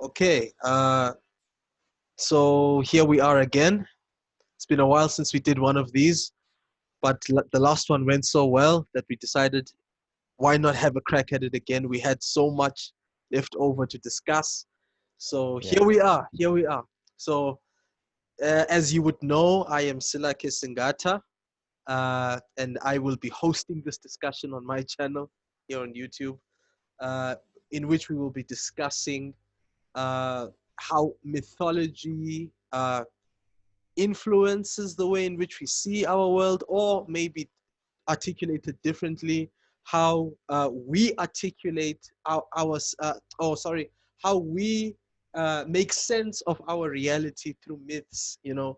Okay, so here we are again. It's been a while since we did one of these, but the last one went so well that we decided why not have a crack at it again? We had so much left over to discuss. So Yeah, here we are. So as you would know, I am Silake Singata, and I will be hosting this discussion on my channel here on YouTube, uh, in which we will be discussing uh, how mythology influences the way in which we see our world, or maybe articulated differently, how we articulate how we make sense of our reality through myths, yeah,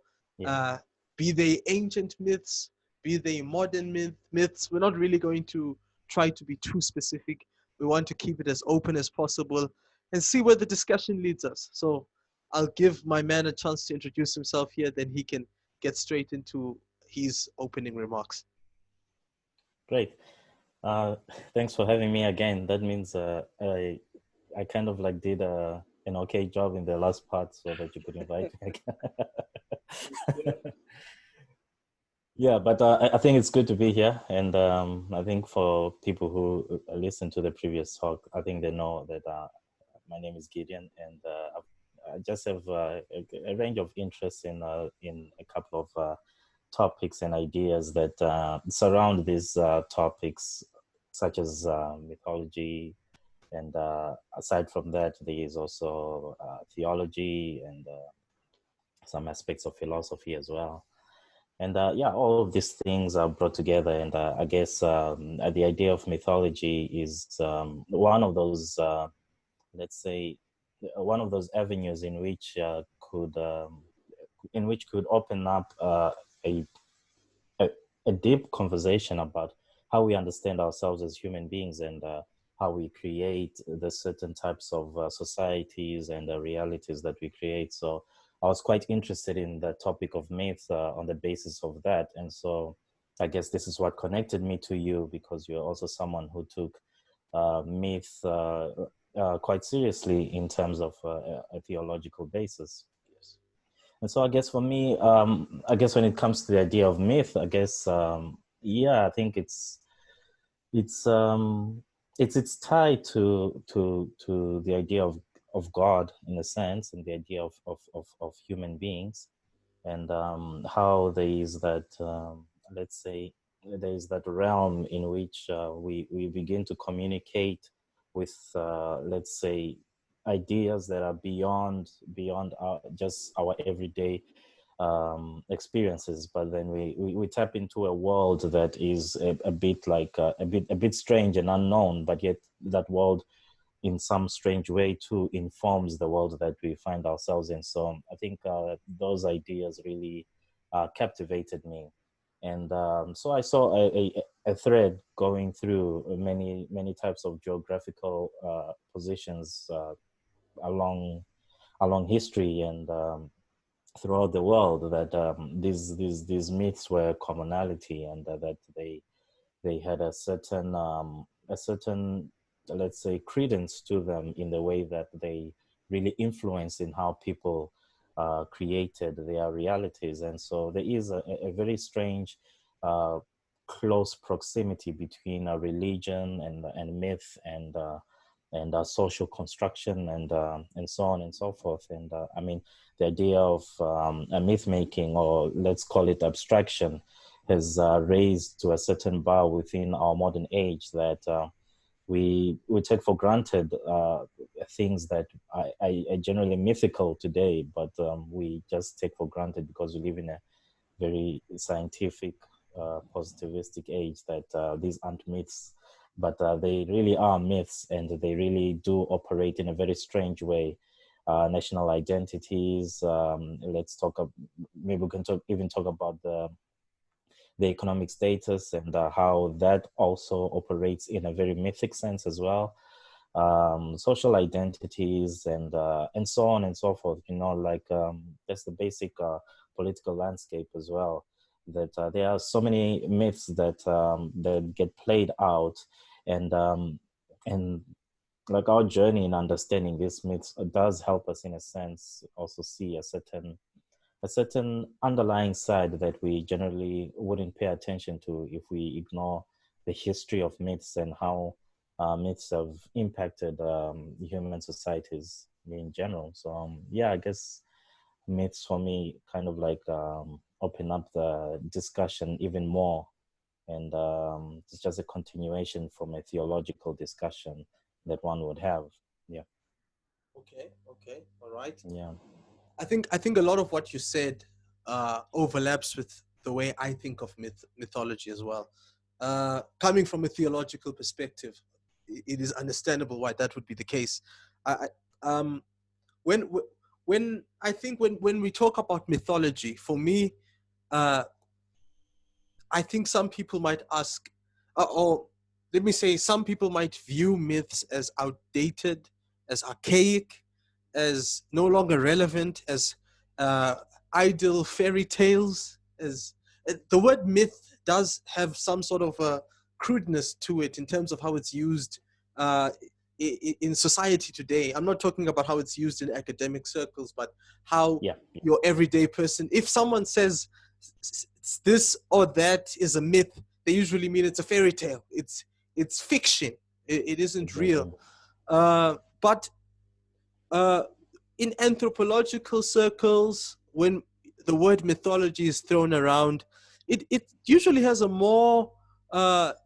uh, be they ancient myths, be they modern myths. We're not really going to try to be too specific. We want to keep it as open as possible and see where the discussion leads us. So I'll give my man a chance to introduce himself here, then he can get straight into his opening remarks. great. Uh, Thanks for having me again. That means I kind of like did an okay job in the last part so that you could invite me Yeah. again. Yeah, but I think it's good to be here. And I think for people who listen to the previous talk, I think they know that my name is Gideon, and I just have a range of interests in a couple of topics and ideas that surround these topics, such as mythology. And aside from that, there is also theology and some aspects of philosophy as well. And yeah, all of these things are brought together. And I guess the idea of mythology is one of those, let's say, one of those avenues in which could open up a, a, a deep conversation about how we understand ourselves as human beings, and how we create the certain types of societies and realities that we create. So I was quite interested in the topic of myth on the basis of that. And so I guess this is what connected me to you, because you're also someone who took myth quite seriously in terms of a theological basis. And so I guess for me, I guess when it comes to the idea of myth, I guess, yeah, I think it's um, it's tied to the idea of God, in a sense, and the idea of human beings, and how there is that, let's say, there is that realm in which we begin to communicate with, let's say, ideas that are beyond just our everyday experiences. But then we tap into a world that is a bit like a bit strange and unknown, but yet that world in some strange way too informs the world that we find ourselves in. So I think those ideas really captivated me. And so I saw a thread going through many types of geographical positions along history, and throughout the world, that these myths were commonality, and that they had a certain, let's say, credence to them, in the way that they really influenced in how people created their realities. And so there is a very strange uh, close proximity between religion and myth, and social construction, and so on and so forth. And I mean, the idea of a myth making, or let's call it abstraction, has raised to a certain bar within our modern age, that we take for granted things that are generally mythical today, but we just take for granted because we live in a very scientific, positivistic age, that these aren't myths, but they really are myths, and they really do operate in a very strange way. National identities. Let's talk. Maybe we can even talk about the economic status, and how that also operates in a very mythic sense as well. Social identities, and so on and so forth. Like that's the basic political landscape as well. That there are so many myths that get played out, and and like our journey in understanding these myths does help us in a sense also see a certain underlying side that we generally wouldn't pay attention to if we ignore the history of myths and how myths have impacted human societies in general. So yeah, I guess myths for me kind of like open up the discussion even more, and it's just a continuation from a theological discussion that one would have. Yeah, Okay, okay, all right. yeah, I think a lot of what you said overlaps with the way I think of mythology as well. Coming from a theological perspective, it is understandable why that would be the case. I when when I think when we talk about mythology, for me, uh, I think some people might ask, or let me say, some people might view myths as outdated, as archaic, as no longer relevant, as uh, idle fairy tales. As the word myth does have some sort of a crudeness to it in terms of how it's used uh, in society today. I'm not talking about how it's used in academic circles, but how yeah, your everyday person, if someone says this or that is a myth, they usually mean it's a fairy tale. It's fiction. It isn't real. exactly. But uh, in anthropological circles, when the word mythology is thrown around, it usually has a more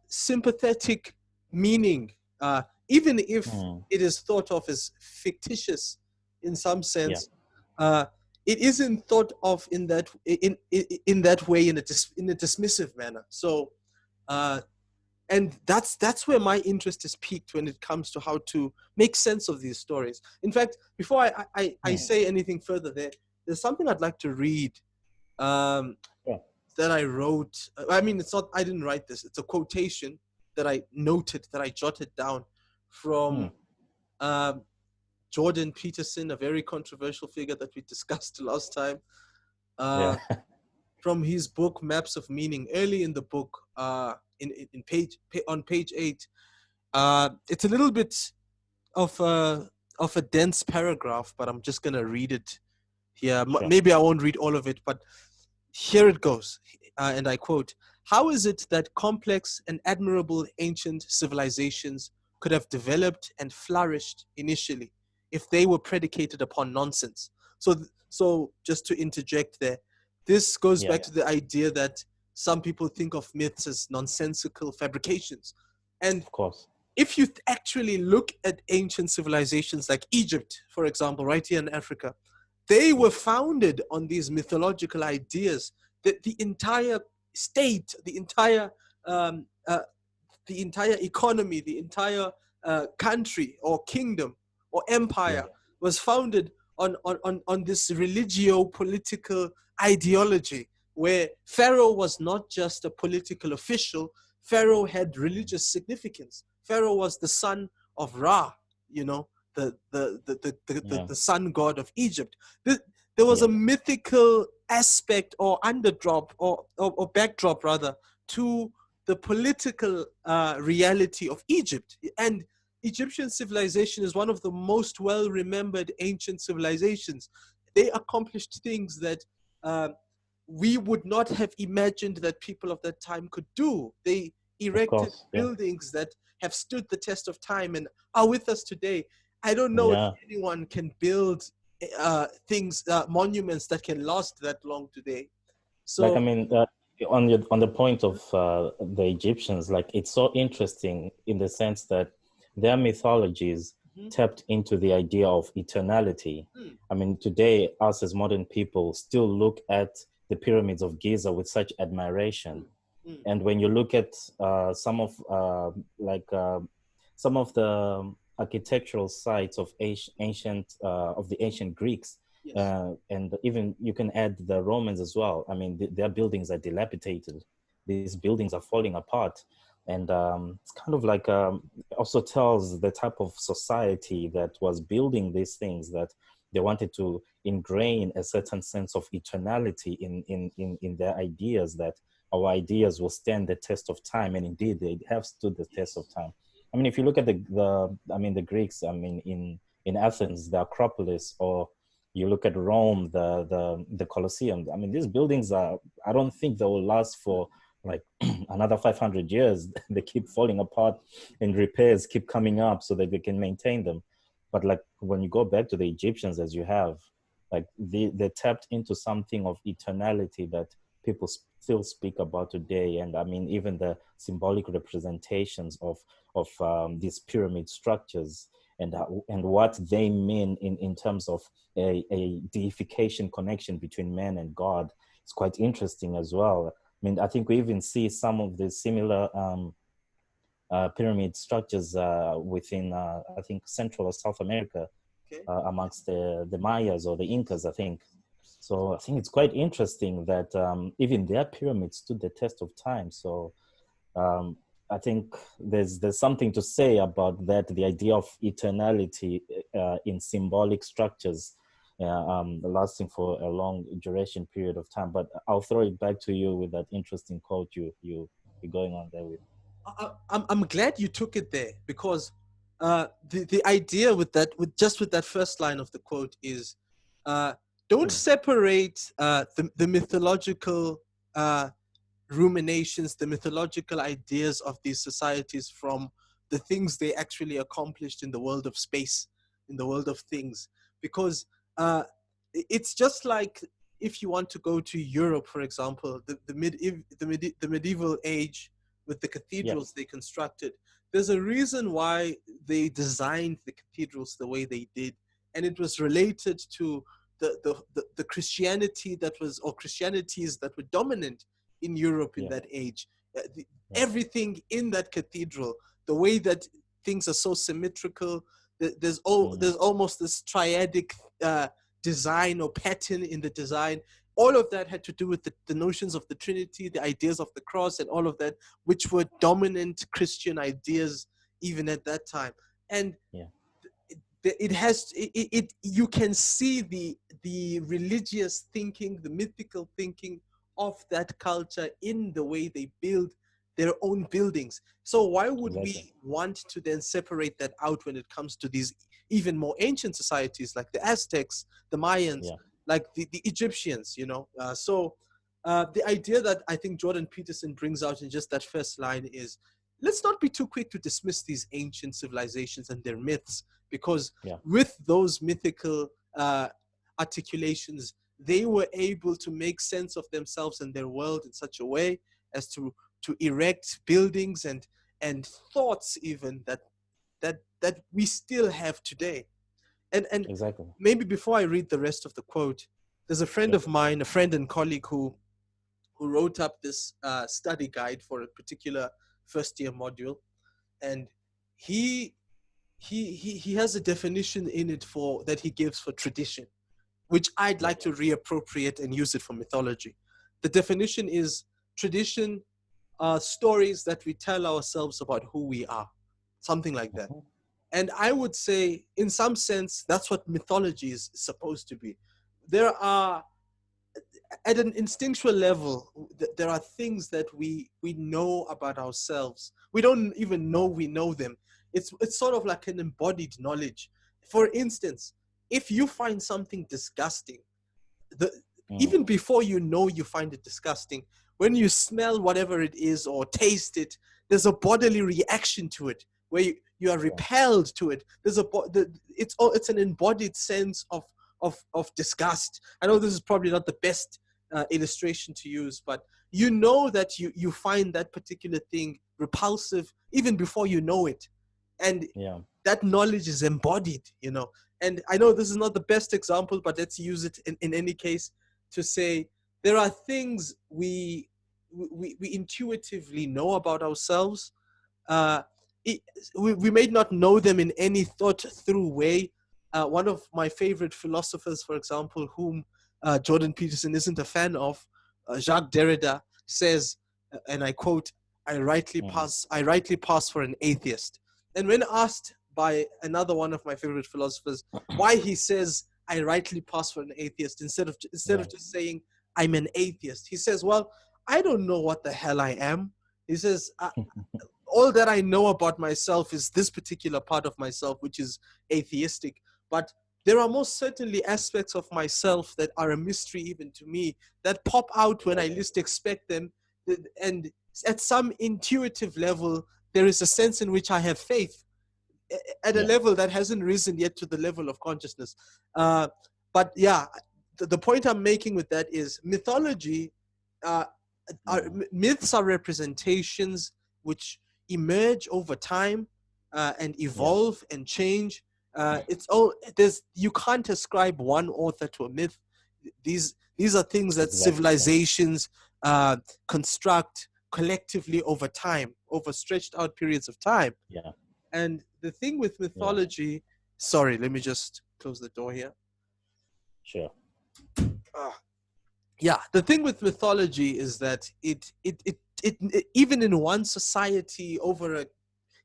sympathetic meaning, even if Mm, it is thought of as fictitious in some yeah, sense. Uh, it isn't thought of in that way in a dismissive manner. So uh, and that's where my interest is piqued when it comes to how to make sense of these stories. In fact, before I mm, say anything further, there's something I'd like to read um, yeah, that I wrote. I mean, it's not, I didn't write this. It's a quotation that I noted, that I jotted down mm, from um, Jordan Peterson, a very controversial figure that we discussed last time, yeah, uh, from his book Maps of Meaning. Early in the book, in on page 8, it's a little bit of a dense paragraph, but I'm just gonna read it here. sure, Maybe I won't read all of it, but here it goes. And I quote: "How is it that complex and admirable ancient civilizations could have developed and flourished initially if they were predicated upon nonsense?" So just to interject there, this goes yeah, back to the idea that some people think of myths as nonsensical fabrications. And of course, if you actually look at ancient civilizations like Egypt, for example, right here in Africa, they yeah, were founded on these mythological ideas that the entire state, um, uh, the entire economy, the entire country or kingdom or yeah, empire was founded on this religio-political ideology where Pharaoh was not just a political official, Pharaoh had mm, religious significance. Pharaoh was the son of Ra, you know, yeah, the sun god of Egypt. There was yeah, a mythical aspect or underdrop or backdrop rather to the political reality of Egypt. And Egyptian civilization is one of the most well remembered ancient civilizations. They accomplished things that uh, we would not have imagined that people of that time could do. They of erected course, yeah, buildings that have stood the test of time and are with us today. I don't know if yeah. anyone can build monuments that can last that long today. Like I So, mean, on the point of the Egyptians, like it's so interesting in the sense that their mythologies mhm, tapped into the idea of eternality. mm, I mean, today us as modern people still look at the pyramids of Giza with such admiration. mm, mm, And when you look at some of like some of the architectural sites of ancient of the ancient Greeks, yes, and even you can add the Romans as well. I mean, their buildings are dilapidated. These buildings are falling apart, and it's kind of like also tells the type of society that was building these things, that they wanted to ingrain a certain sense of eternality in their ideas, that our ideas will stand the test of time, and indeed they have stood the test of yes. time. I mean, if you look at the Greeks, I mean, in Athens, the Acropolis, or you look at Rome, the Colosseum. I mean, these buildings are. I don't think they will last for like another 500 years. They keep falling apart, and repairs keep coming up so that they can maintain them. But like when you go back to the Egyptians, as you have, like they tapped into something of eternality that people still speak about today. And I mean, even the symbolic representations of these pyramid structures, and what they mean in terms of a deification connection between man and God. It's quite interesting as well. I mean, I think we even see some of the similar pyramid structures within, I think, Central or South America, Okay. amongst the Mayas or the Incas, I think. So I think it's quite interesting that even their pyramids stood the test of time. So um, I think there's something to say about that, the idea of eternality in symbolic structures, lasting for a long duration period of time. But I'll throw it back to you with that interesting quote you're going on there with. I'm glad you took it there because the idea with that with that first line of the quote is uh, don't Hmm. separate the mythological uh, ruminations, the mythological ideas of these societies from the things they actually accomplished in the world of space, in the world of things. Because uh, it's just like if you want to go to Europe, for example, the medieval age with the Yeah, cathedrals they constructed. There's a reason why they designed the cathedrals the way they did, and it was related to the Christianity that was, or Christianities that were dominant in Europe in yeah, that age. yeah. Everything in that cathedral, the way that things are so symmetrical, Mm, there's almost this triadic design or pattern in the design. All of that had to do with the notions of the Trinity, the ideas of the cross, and all of that, which were dominant Christian ideas even at that time. And yeah, it has you can see the religious thinking, the mythical thinking of that culture in the way they build their own buildings. So why would exactly. we want to then separate that out when it comes to these even more ancient societies like the Aztecs, the Mayans, Yeah, like the Egyptians, the idea that I think Jordan Peterson brings out in just that first line is, let's not be too quick to dismiss these ancient civilizations and their myths, because yeah, with those mythical articulations, they were able to make sense of themselves and their world in such a way as to erect buildings and thoughts even that we still have today. And exactly. maybe before I read the rest of the quote, there's a friend Yeah. of mine, a friend and colleague who wrote up this study guide for a particular first year module, and he he has a definition in it for that he gives for tradition, which I'd Yeah. like to reappropriate and use it for mythology. The definition is tradition are stories that we tell ourselves about who we are, something like that. Mhm. And I would say, in some sense, that's what mythology is supposed to be. There are, at an instinctual level, there are things that we know about ourselves. We don't even know we know them. It's sort of like an embodied knowledge. For instance, if you find something disgusting, the Mm, even before you know you find it disgusting, when you smell whatever it is or taste it, there's a bodily reaction to it where you are yeah. repelled to it. It's an embodied sense of disgust. I know this is probably not the best illustration to use, but you know that you find that particular thing repulsive even before you know it, and Yeah. that knowledge is embodied. And I know this is not the best example, but let's use it in any case to say there are things we intuitively know about ourselves. uh, it, we may not know them in any thought through way. One of my favorite philosophers, for example, whom Jordan Peterson isn't a fan of, Jacques Derrida, says, and I quote, Mm, I rightly pass for an atheist." And when asked by another one of my favorite philosophers why he says, "I rightly pass for an atheist," instead yeah. of just saying, "I'm an atheist," he says, "Well, I don't know what the hell I am." He says, all that I know about myself is this particular part of myself, which is atheistic. But there are most certainly aspects of myself that are a mystery even to me, that pop out when I least expect them. And at some intuitive level, there is a sense in which I have faith at a yeah, level that hasn't risen yet to the level of consciousness. Uh, but yeah, the point I'm making with that is mythology, uh, yeah, myths are representations which emerge over time and yeah, evolve and change. It's all there's you can't ascribe one author to a myth. These are things that exactly. Yeah, civilizations uh, construct collectively over time, over stretched out periods of time. yeah, And the thing with yeah, mythology, sorry, let me just close the door here. sure. Ah, yeah, the thing with mythology is that it even in one society over a,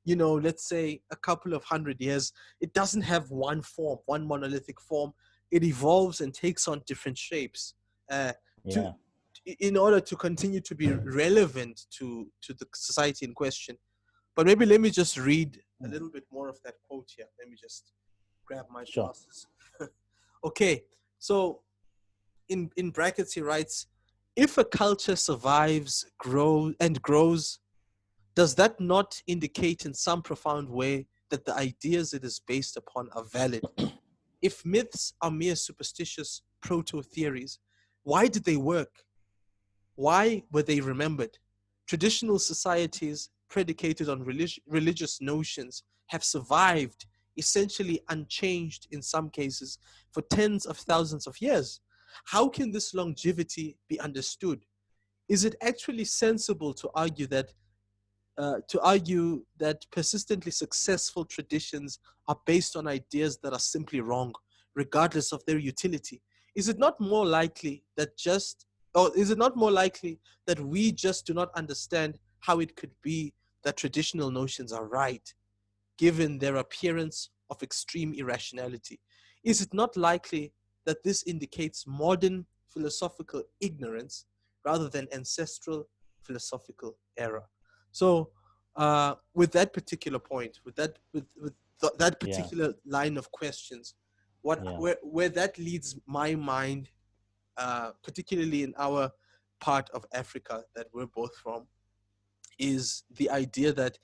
let's say a couple of 100 years, it doesn't have one form, one monolithic form. It evolves and takes on different shapes uh, to Yeah, in order to continue to be relevant to the society in question. But maybe let me just read a little bit more of that quote here. Let me just grab my sure. glasses. Okay, so in brackets he writes, if a culture survives, grows, does that not indicate in some profound way that the ideas it is based upon are valid? If myths are mere superstitious proto theories, why did they work? Why were they remembered? Traditional societies predicated on religious notions have survived essentially unchanged in some cases for tens of thousands of years. How can this longevity be understood? Is it actually sensible to argue that persistently successful traditions are based on ideas that are simply wrong, regardless of their utility? Is it not more likely that or is it not more likely that we just do not understand how it could be that traditional notions are right, given their appearance of extreme irrationality? Is it not likely that this indicates modern philosophical ignorance rather than ancestral philosophical error? So, with that particular point, that Yeah, particular line of questions, yeah, where that leads my mind, particularly in our part of Africa that we're both from, is the idea that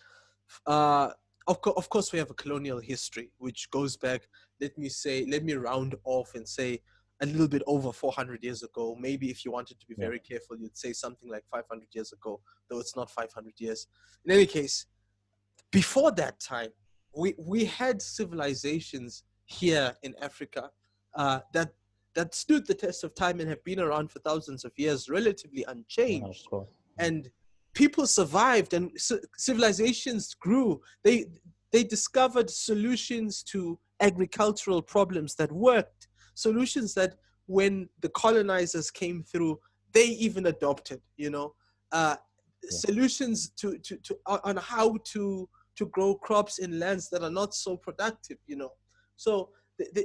uh, of course we have a colonial history which goes back, let me round off and say a little bit over 400 years ago. Maybe if you wanted to be yeah, very careful, you'd say something like 500 years ago, though it's not 500 years. In any case, before that time, we had civilizations here in Africa that stood the test of time and have been around for thousands of years, relatively yeah, of unchanged. course. Yeah, And people survived, and civilizations grew. They discovered solutions to agricultural problems that worked, solutions that when the colonizers came through, they even adopted. Uh, yeah, Solutions on how to grow crops in lands that are not so productive. So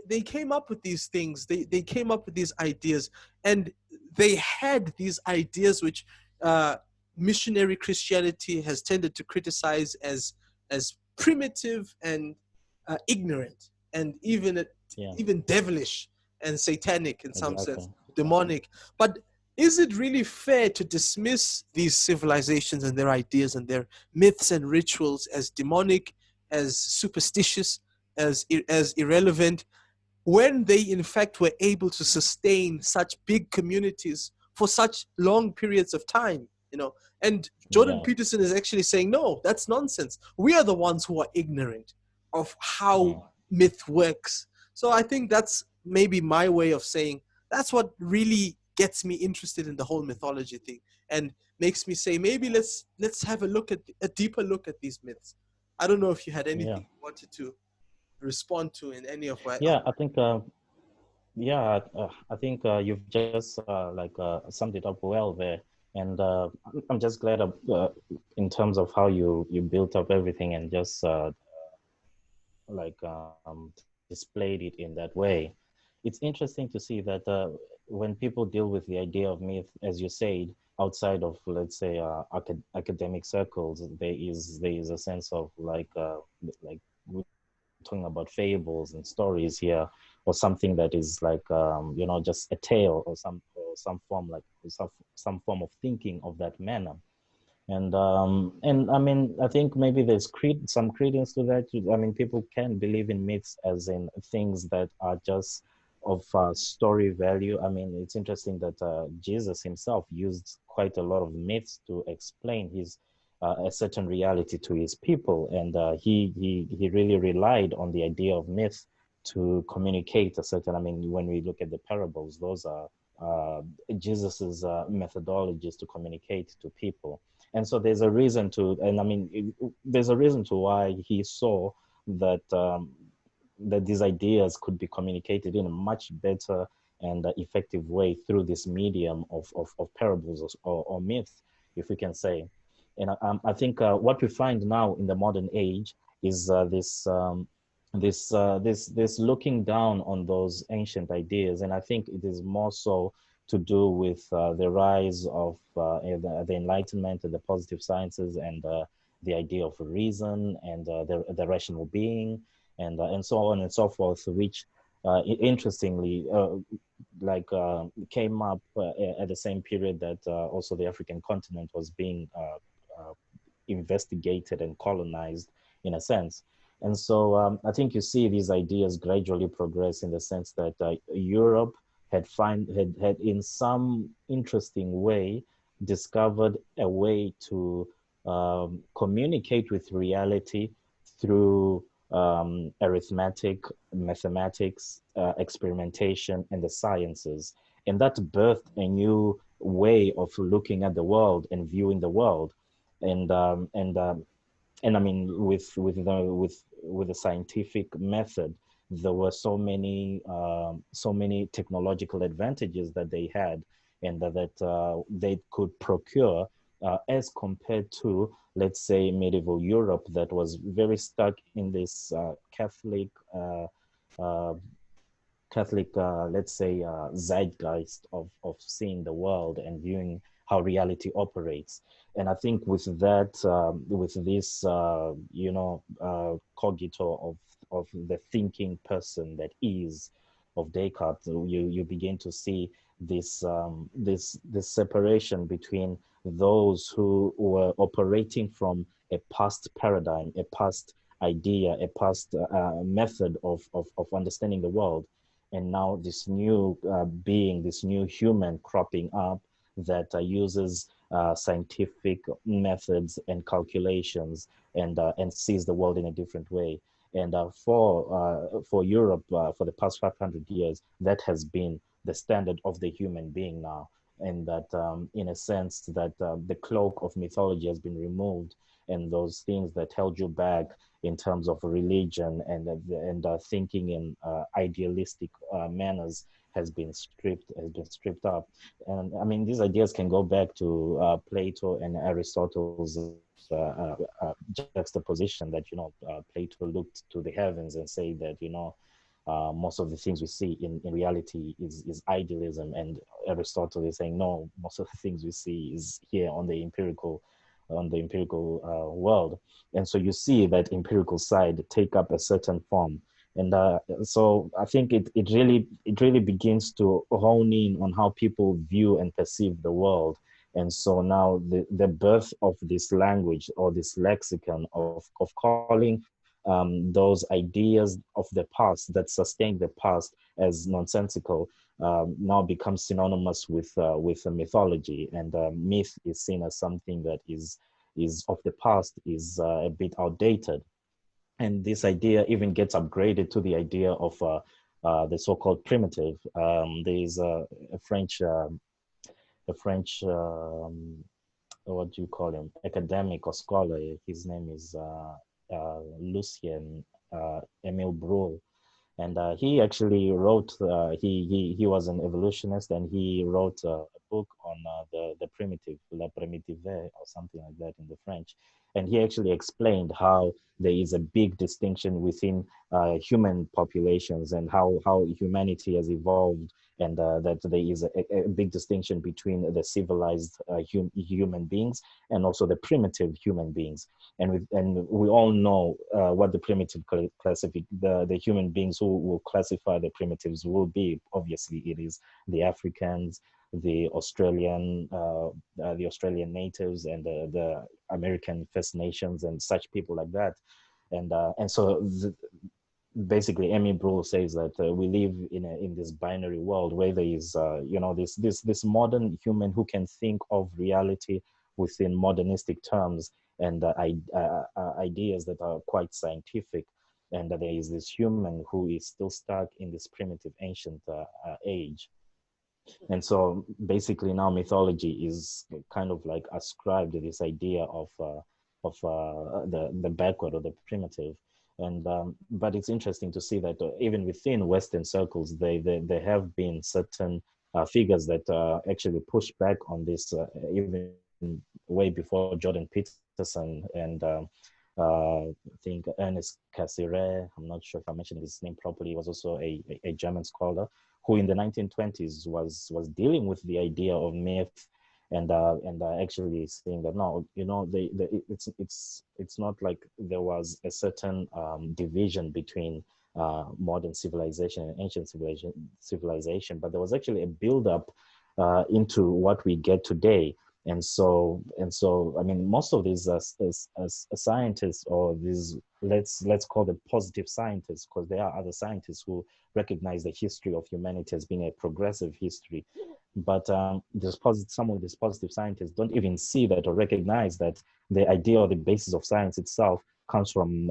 they came up with these things, they came up with these ideas, and they had these ideas which uh, missionary Christianity has tended to criticize as primitive and ignorant, and yeah, even devilish and satanic in some sense, exactly. demonic. But is it really fair to dismiss these civilizations and their ideas and their myths and rituals as demonic, as superstitious, as irrelevant, when they in fact were able to sustain such big communities for such long periods of time? And Jordan Yeah, Peterson is actually saying, no, that's nonsense. We are the ones who are ignorant of how yeah, myth works. So I think that's maybe my way of saying that's what really gets me interested in the whole mythology thing, and makes me say maybe let's have a deeper look at these myths. I don't know if you had yeah, anything you wanted to respond to in any of my yeah. I think yeah, I think you've just summed it up well there, and I'm just glad in terms of how you built up everything and just displayed it in that way. It's interesting to see that when people deal with the idea of myth, as you said, outside of, let's say, academic circles, there is a sense of like we're talking about fables and stories here, or something that is like just a tale, or some form, like some form of thinking of that manner. And I mean, I think maybe there's some credence to that. I mean, people can believe in myths as in things that are just of story value. I mean, it's interesting that Jesus himself used quite a lot of myths to explain his a certain reality to his people, and he really relied on the idea of myth to communicate a certain. I mean, when we look at the parables, those are uh, Jesus's methodologies to communicate to people. And so there's a reason to, and I mean, there's a reason to why he saw that that these ideas could be communicated in a much better and effective way through this medium of parables, or myths, if we can say. And I think what we find now in the modern age is this looking down on those ancient ideas, and I think it is more so to do with the rise of the Enlightenment and the positive sciences, and the idea of reason, and the rational being, and so on and so forth, which interestingly came up at the same period that also the African continent was being investigated and colonized in a sense. And so I think you see these ideas gradually progress in the sense that Europe had in some interesting way discovered a way to communicate with reality through arithmetic, mathematics, experimentation, and the sciences. And that birthed a new way of looking at the world and viewing the world. And um, and um, and I mean, with the scientific method, there were so many technological advantages that they had, and that they could procure as compared to, let's say, medieval Europe, that was very stuck in this uh, Catholic, let's say, zeitgeist of seeing the world and viewing how reality operates. And I think with that, with this, cogito of the thinking person that is of Descartes, you begin to see this separation between those who were operating from a past paradigm, a past idea, a past method of understanding the world, and now this new being, this new human cropping up that uses scientific methods and calculations, and sees the world in a different way. And for Europe, for the past 500 years, that has been the standard of the human being now. And that, in a sense, that the cloak of mythology has been removed, and those things that held you back in terms of religion and thinking in idealistic manners has been stripped up. And I mean, these ideas can go back to Plato and Aristotle's juxtaposition, that Plato looked to the heavens and say that most of the things we see in reality is idealism, and Aristotle is saying no, most of the things we see is here on the empirical world. And so you see that empirical side take up a certain form. And so I think it really begins to hone in on how people view and perceive the world. And so now the birth of this language, or this lexicon of calling those ideas of the past that sustain the past as nonsensical, now becomes synonymous with a mythology. And myth is seen as something that is of the past, is a bit outdated. And this idea even gets upgraded to the idea of the so-called primitive. There is a French what do you call him, academic or scholar. His name is Lucien Emile Brule, and he actually wrote. He was an evolutionist, and he wrote a book on the primitive, La Primitive, or something like that in the French. And he actually explained how there is a big distinction within human populations, and how humanity has evolved and that there is a big distinction between the civilized human beings and also the primitive human beings. And we all know what the primitive the human beings who will classify the primitives will be. Obviously, it is the Africans, the Australian natives, and the American First Nations, and such people like that. And so basically, Amy Brule says that we live in this binary world where there is this modern human who can think of reality within modernistic terms, and ideas that are quite scientific, and there is this human who is still stuck in this primitive ancient age. And so basically now mythology is kind of like ascribed to this idea of the backward or the primitive. And but it's interesting to see that even within Western circles, there have been certain figures that actually push back on this even way before Jordan Peterson and I think Ernest Cassirer, I'm not sure if I'm mentioning his name properly, was also a German scholar who in the 1920s was dealing with the idea of myth, and actually saying that no, it's not like there was a certain division between modern civilization and ancient civilization, but there was actually a build up into what we get today. And so I mean, most of these as scientists, or these, let's call them positive scientists, because there are other scientists who recognize the history of humanity as being a progressive history. But some of these positive scientists don't even see that or recognize that the idea or the basis of science itself comes from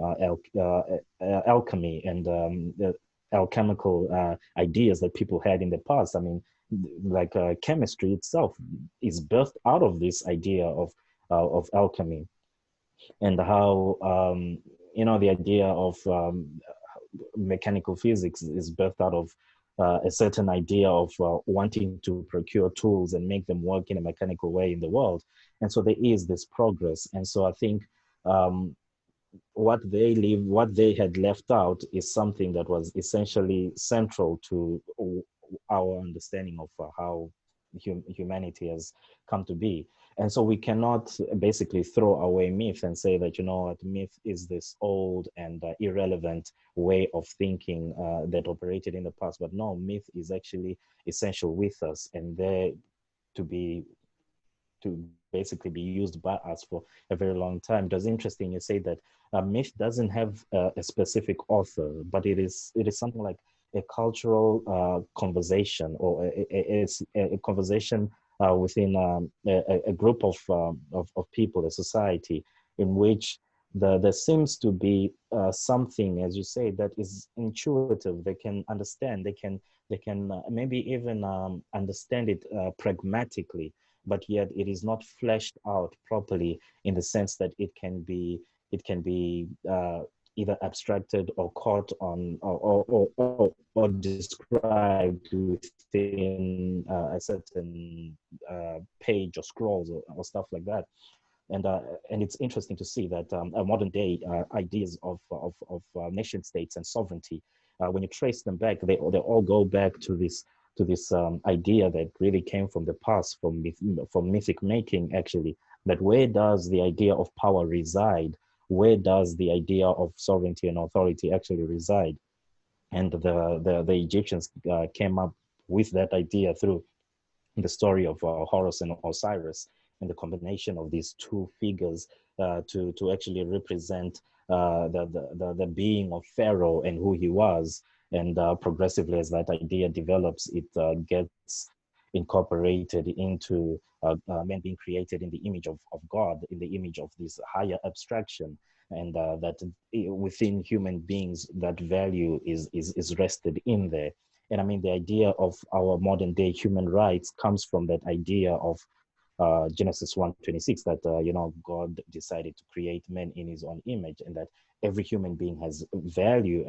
alchemy and the alchemical ideas that people had in the past. I mean, like chemistry itself is birthed out of this idea of alchemy, and how the idea of mechanical physics is birthed out of a certain idea of wanting to procure tools and make them work in a mechanical way in the world. And so there is this progress. And so I think um, what they had left out is something that was essentially central to our understanding of how humanity has come to be. And so we cannot basically throw away myth and say that, what, myth is this old and irrelevant way of thinking that operated in the past. But no, myth is actually essential with us, and there to be to basically be used by us for a very long time. It was interesting you say that myth doesn't have a specific author, but it is something like a cultural conversation, or it's a conversation within a group of people, a society, in which there seems to be something, as you say, that is intuitive. They can understand. They can maybe even understand it pragmatically, but yet it is not fleshed out properly in the sense that it can be either abstracted or caught on or described within a certain page or scrolls or stuff like that. And it's interesting to see that modern day ideas of nation states and sovereignty, when you trace them back, they all go back to this idea that really came from the past, from mythic making, actually. That where does the idea of power reside? Where does the idea of sovereignty and authority actually reside? And the Egyptians came up with that idea through the story of Horus and Osiris, and the combination of these two figures to actually represent the being of Pharaoh and who he was. And progressively, as that idea develops, it gets incorporated into men being created in the image of God, in the image of this higher abstraction, and that within human beings, that value is rested in there. And I mean, the idea of our modern day human rights comes from that idea of Genesis 1:26, that God decided to create men in His own image, and that every human being has value,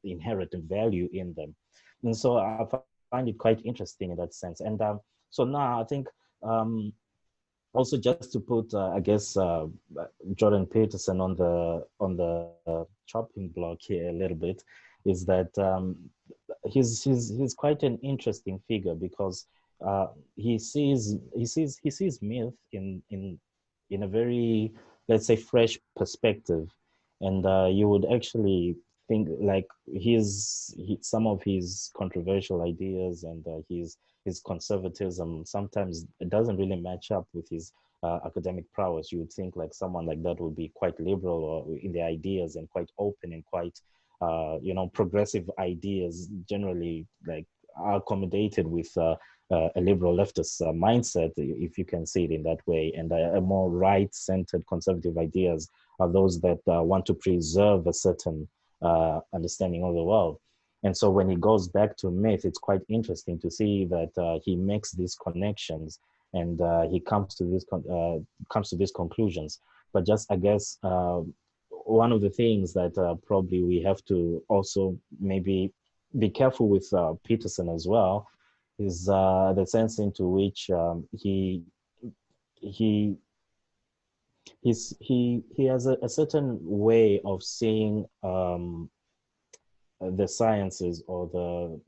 inherent value in them. And so I find it quite interesting in that sense. And so now I think also, just to put, I guess, Jordan Peterson on the chopping block here a little bit, is that he's quite an interesting figure because uh, he sees myth in a very, let's say, fresh perspective, and you would actually think like some of his controversial ideas and his conservatism sometimes it doesn't really match up with his academic prowess. You would think like someone like that would be quite liberal or in their ideas and quite open and quite progressive ideas generally like are accommodated with a liberal leftist mindset, if you can see it in that way, and a more right-centered conservative ideas are those that want to preserve a certain understanding of the world. And so when he goes back to myth, it's quite interesting to see that he makes these connections and he comes to these conclusions. But just I guess one of the things that probably we have to also maybe be careful with Peterson as well is the sense into which he he has a certain way of seeing the sciences or the,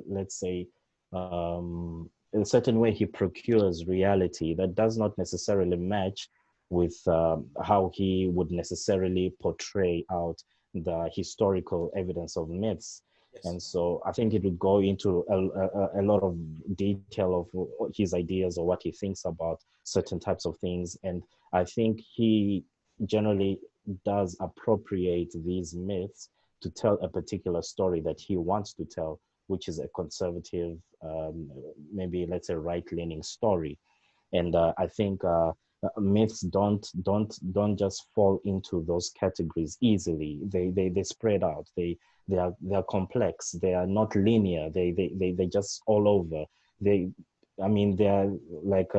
let's say, a certain way he procures reality that does not necessarily match with how he would necessarily portray out the historical evidence of myths. Yes. And so I think it would go into a lot of detail of his ideas or what he thinks about certain types of things. And I think he generally does appropriate these myths to tell a particular story that he wants to tell, which is a conservative, maybe let's say right-leaning story. And I think myths don't just fall into those categories easily. They spread out. They are complex. They are not linear. They just all over. They, I mean, they are like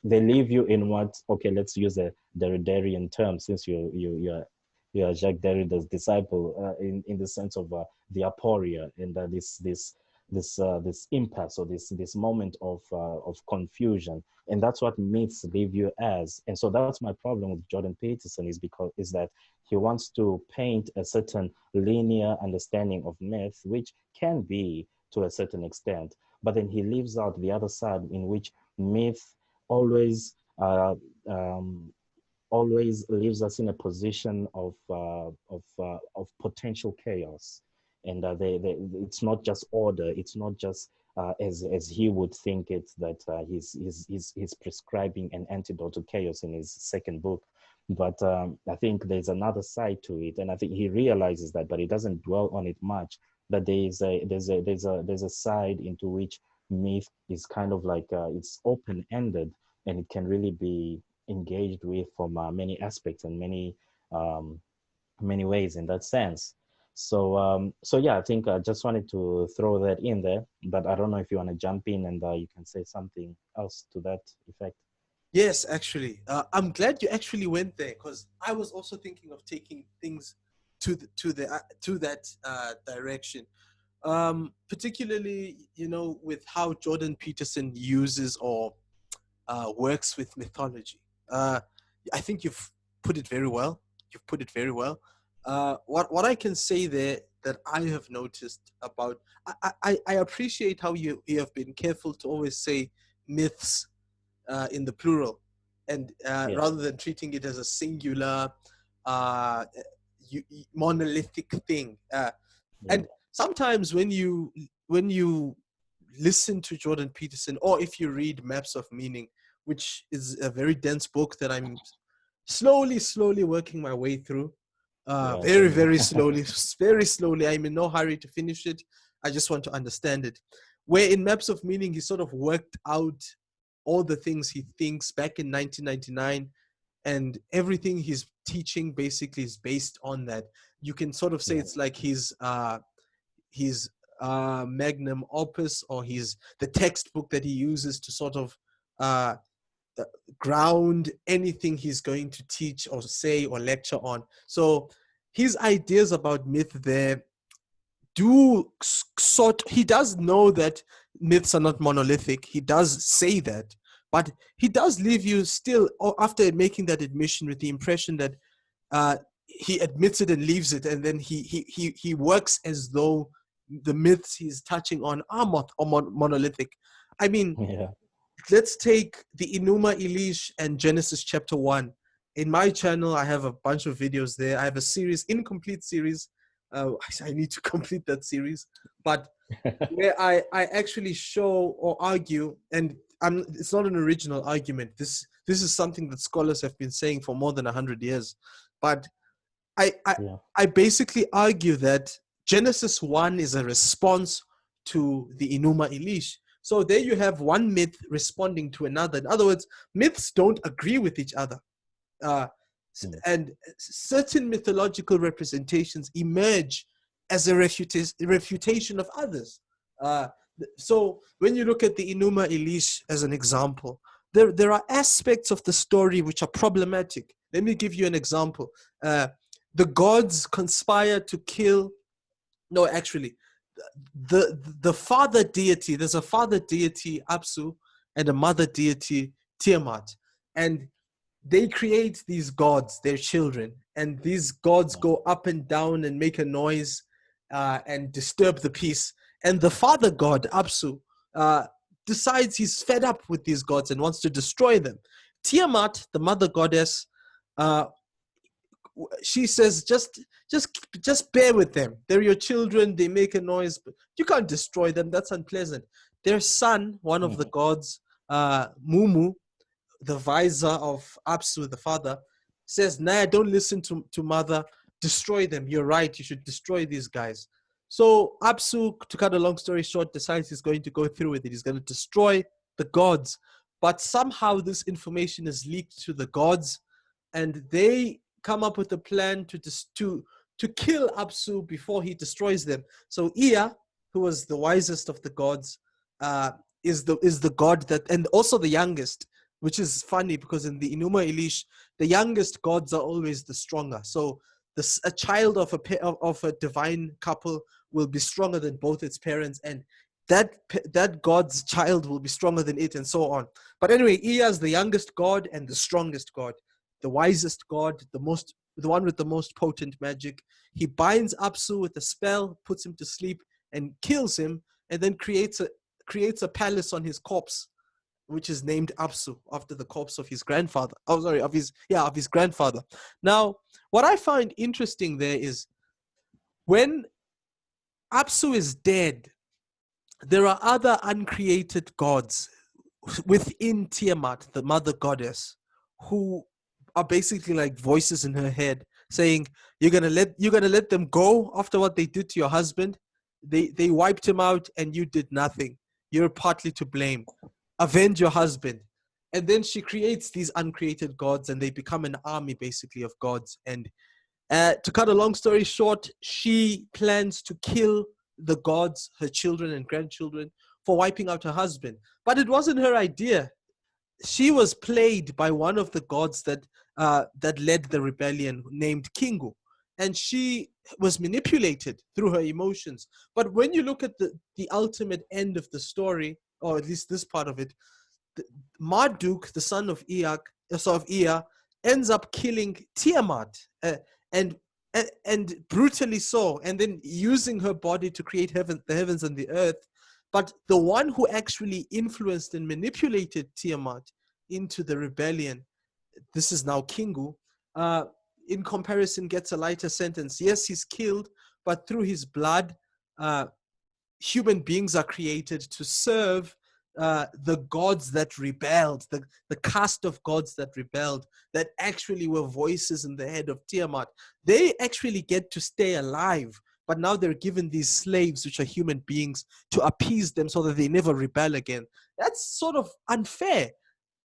they leave you in what? Okay, let's use a Derridean term since you're Jacques Derrida's disciple in the sense of the aporia and this impasse or this moment of confusion, and that's what myths leave you as. And so that's my problem with Jordan Peterson is that he wants to paint a certain linear understanding of myth, which can be to a certain extent, but then he leaves out the other side in which myth always always leaves us in a position of potential chaos, and it's not just order. It's not just as he would think it that he's prescribing an antidote to chaos in his second book, but I think there's another side to it, and I think he realizes that, but he doesn't dwell on it much. That there's a side into which myth is kind of like it's open ended, and it can really be engaged with from many aspects and um, many ways in that sense. So yeah, I think I just wanted to throw that in there, but I don't know if you want to jump in and you can say something else to that effect. Yes, actually, I'm glad you actually went there because I was also thinking of taking things to that direction. Particularly, with how Jordan Peterson uses or works with mythology. Uh, I think you've put it very well. You've put it very well. What I can say there that I have noticed about I appreciate how you have been careful to always say myths in the plural, and Yeah, rather than treating it as a singular, uh, monolithic thing. yeah, And sometimes when you listen to Jordan Peterson, or if you read Maps of Meaning, which is a very dense book that I'm slowly working my way through. yeah, Very, same very here. slowly, very slowly. I'm in no hurry to finish it. I just want to understand it. Where in Maps of Meaning, he sort of worked out all the things he thinks back in 1999, and everything he's teaching basically is based on that. You can sort of say Yeah, it's like his magnum opus, or his the textbook that he uses to sort of uh, ground anything he's going to teach or say or lecture on. So his ideas about myth there do sort he does know that myths are not monolithic. He does say that, but he does leave you still after making that admission with the impression that he admits it and leaves it, and then he works as though the myths he's touching on are monolithic. I mean, Yeah. let's take the Enuma Elish and Genesis chapter 1. In my channel, I have a bunch of videos there. I have a series, incomplete series. I need to complete that series. But where I actually show or argue, and it's not an original argument. This is something that scholars have been saying for more than 100 years. But I, I, Yeah. I basically argue that Genesis 1 is a response to the Enuma Elish. So there you have one myth responding to another. In other words, myths don't agree with each other. Uh, Mm. and certain mythological representations emerge as a refutation of others. Uh, so when you look at the Enuma Elish as an example, there are aspects of the story which are problematic. Let me give you an example. Uh, the gods conspire to kill. No, actually, the father deity. There's a father deity Apsu and a mother deity Tiamat, and they create these gods, their children, and these gods Yeah. go up and down and make a noise and disturb the peace. And the father god, Apsu, uh, decides he's fed up with these gods and wants to destroy them. Tiamat, the mother goddess, uh, she says, just bear with them. They're your children. They make a noise, but you can't destroy them. That's unpleasant. Their son, one of the Mhm. gods, Mumu, the visor of Apsu, the father, says, nah, don't listen to mother. Destroy them. You're right. You should destroy these guys. So Apsu, to cut a long story short, decides he's going to go through with it. He's going to destroy the gods. But somehow this information is leaked to the gods, and they come up with a plan to kill Apsu before he destroys them. So Ea, who was the wisest of the gods, uh, is the god that, and also the youngest, which is funny because in the Enuma Elish, the youngest gods are always the stronger. So a child of a divine couple will be stronger than both its parents, and that god's child will be stronger than it, and so on. But anyway, Ea is the youngest god and the strongest god, the wisest god, the one with the most potent magic. He binds Apsu with a spell, puts him to sleep, and kills him, and then creates a palace on his corpse, which is named Apsu after the corpse of his grandfather. Oh, sorry, of his grandfather. Now, what I find interesting there is when Apsu is dead, there are other uncreated gods within Tiamat, the mother goddess, who are basically like voices in her head saying, you're gonna let them go after what they did to your husband. They wiped him out and you did nothing. You're partly to blame. Avenge your husband. And then she creates these uncreated gods, and they become an army basically of gods. And to cut a long story short, she plans to kill the gods, her children and grandchildren, for wiping out her husband. But it wasn't her idea. She was played by one of the gods that led the rebellion, named Kingu, and she was manipulated through her emotions. But when you look at the ultimate end of the story, or at least this part of it, Marduk, the son of Ea, ends up killing Tiamat, and and brutally so, and then using her body to create the heavens and the earth. But the one who actually influenced and manipulated Tiamat into the rebellion, this is now Kingu, uh, in comparison, gets a lighter sentence. Yes, he's killed, but through his blood, uh, human beings are created to serve the gods that rebelled, the caste of gods that rebelled, that actually were voices in the head of Tiamat. They actually get to stay alive, but now they're given these slaves, which are human beings, to appease them so that they never rebel again. That's sort of unfair.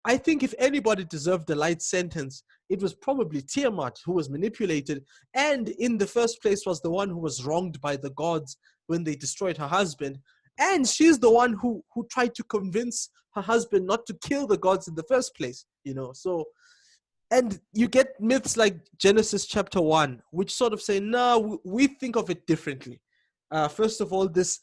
I think if anybody deserved a light sentence, it was probably Tiamat, who was manipulated and in the first place was the one who was wronged by the gods when they destroyed her husband. And she's the one who tried to convince her husband not to kill the gods in the first place. So, and you get myths like Genesis chapter 1, which sort of say, no, we think of it differently. First of all, this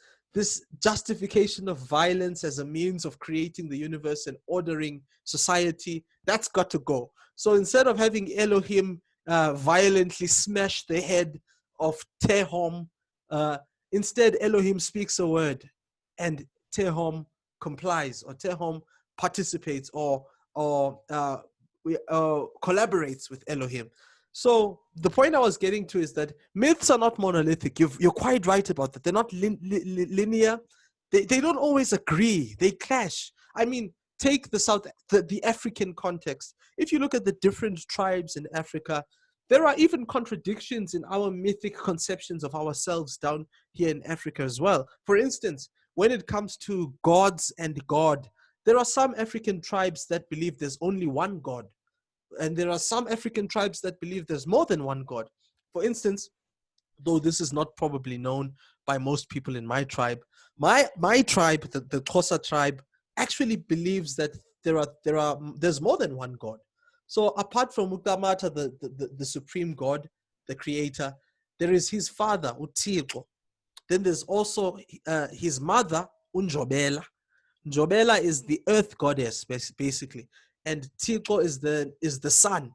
justification of violence as a means of creating the universe and ordering society, that's got to go. So instead of having Elohim violently smash the head of Tehom, uh, Instead, Elohim speaks a word, and Tehom complies, or Tehom participates, or collaborates with Elohim. So the point I was getting to is that myths are not monolithic. You're quite right about that. They're not linear. They don't always agree. They clash. I mean, take the African context. If you look at the different tribes in Africa, there are even contradictions in our mythic conceptions of ourselves down here in Africa as well. For instance, when it comes to gods and God, there are some African tribes that believe there's only one God, and there are some African tribes that believe there's more than one God. For instance, though this is not probably known by most people in my tribe, my tribe, the Xhosa tribe, actually believes that there's more than one God. So apart from Mukamata, the supreme God, the creator, there is his father, Uthixo. Then there's also his mother, Unjobela. Njobela is the earth goddess, basically, and Tixo is the sun,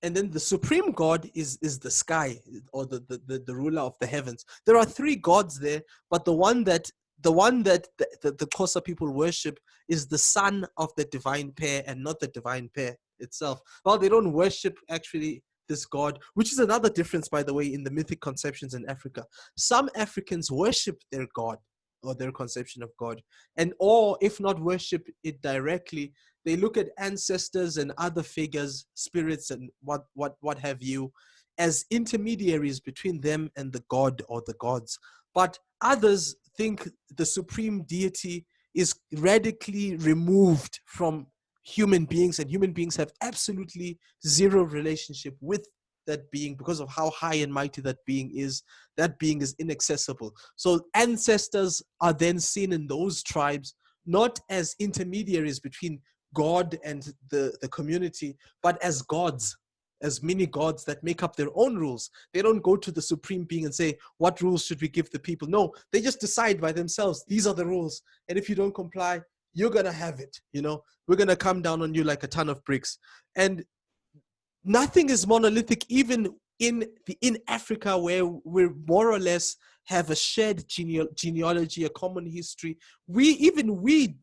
and then the supreme god is the sky, or the ruler of the heavens. There are three gods there, but the Xhosa people worship is the son of the divine pair, and not the divine pair itself. Well, they don't worship actually this god, which is another difference, by the way, in the mythic conceptions in Africa. Some Africans worship their god, or their conception of God, and or if not worship it directly, they look at ancestors and other figures, spirits, and what have you, as intermediaries between them and the god or the gods. But others think the supreme deity is radically removed from human beings, and human beings have absolutely zero relationship with that being because of how high and mighty that being is. That being is inaccessible. So ancestors are then seen in those tribes not as intermediaries between God and the community, but as gods, as mini gods that make up their own rules. They don't go to the supreme being and say, what rules should we give the people? No, they just decide by themselves, these are the rules. And if you don't comply, you're going to have it. We're going to come down on you like a ton of bricks. And nothing is monolithic, even in Africa, where we more or less have a shared genealogy, a common history. We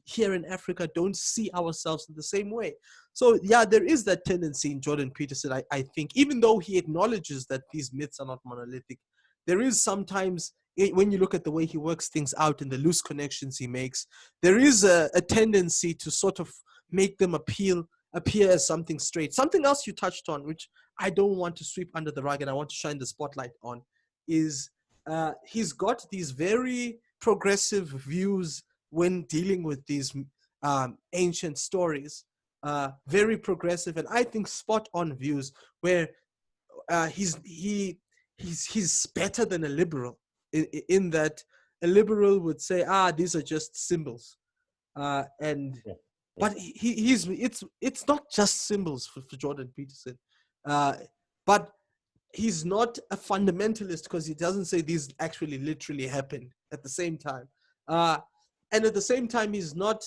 here in Africa don't see ourselves in the same way. So yeah, there is that tendency in Jordan Peterson, I think, even though he acknowledges that these myths are not monolithic, there is sometimes, when you look at the way he works things out and the loose connections he makes, there is a tendency to sort of make them appear as something straight. Something else you touched on, which I don't want to sweep under the rug and I want to shine the spotlight on, is he's got these very progressive views when dealing with these ancient stories. Very progressive, and I think spot on views, where he's better than a liberal in that a liberal would say, these are just symbols, and Yeah. Yeah. but it's not just symbols for Jordan Peterson, uh, but he's not a fundamentalist because he doesn't say these actually literally happened at the same time. Uh, and at the same time, he's not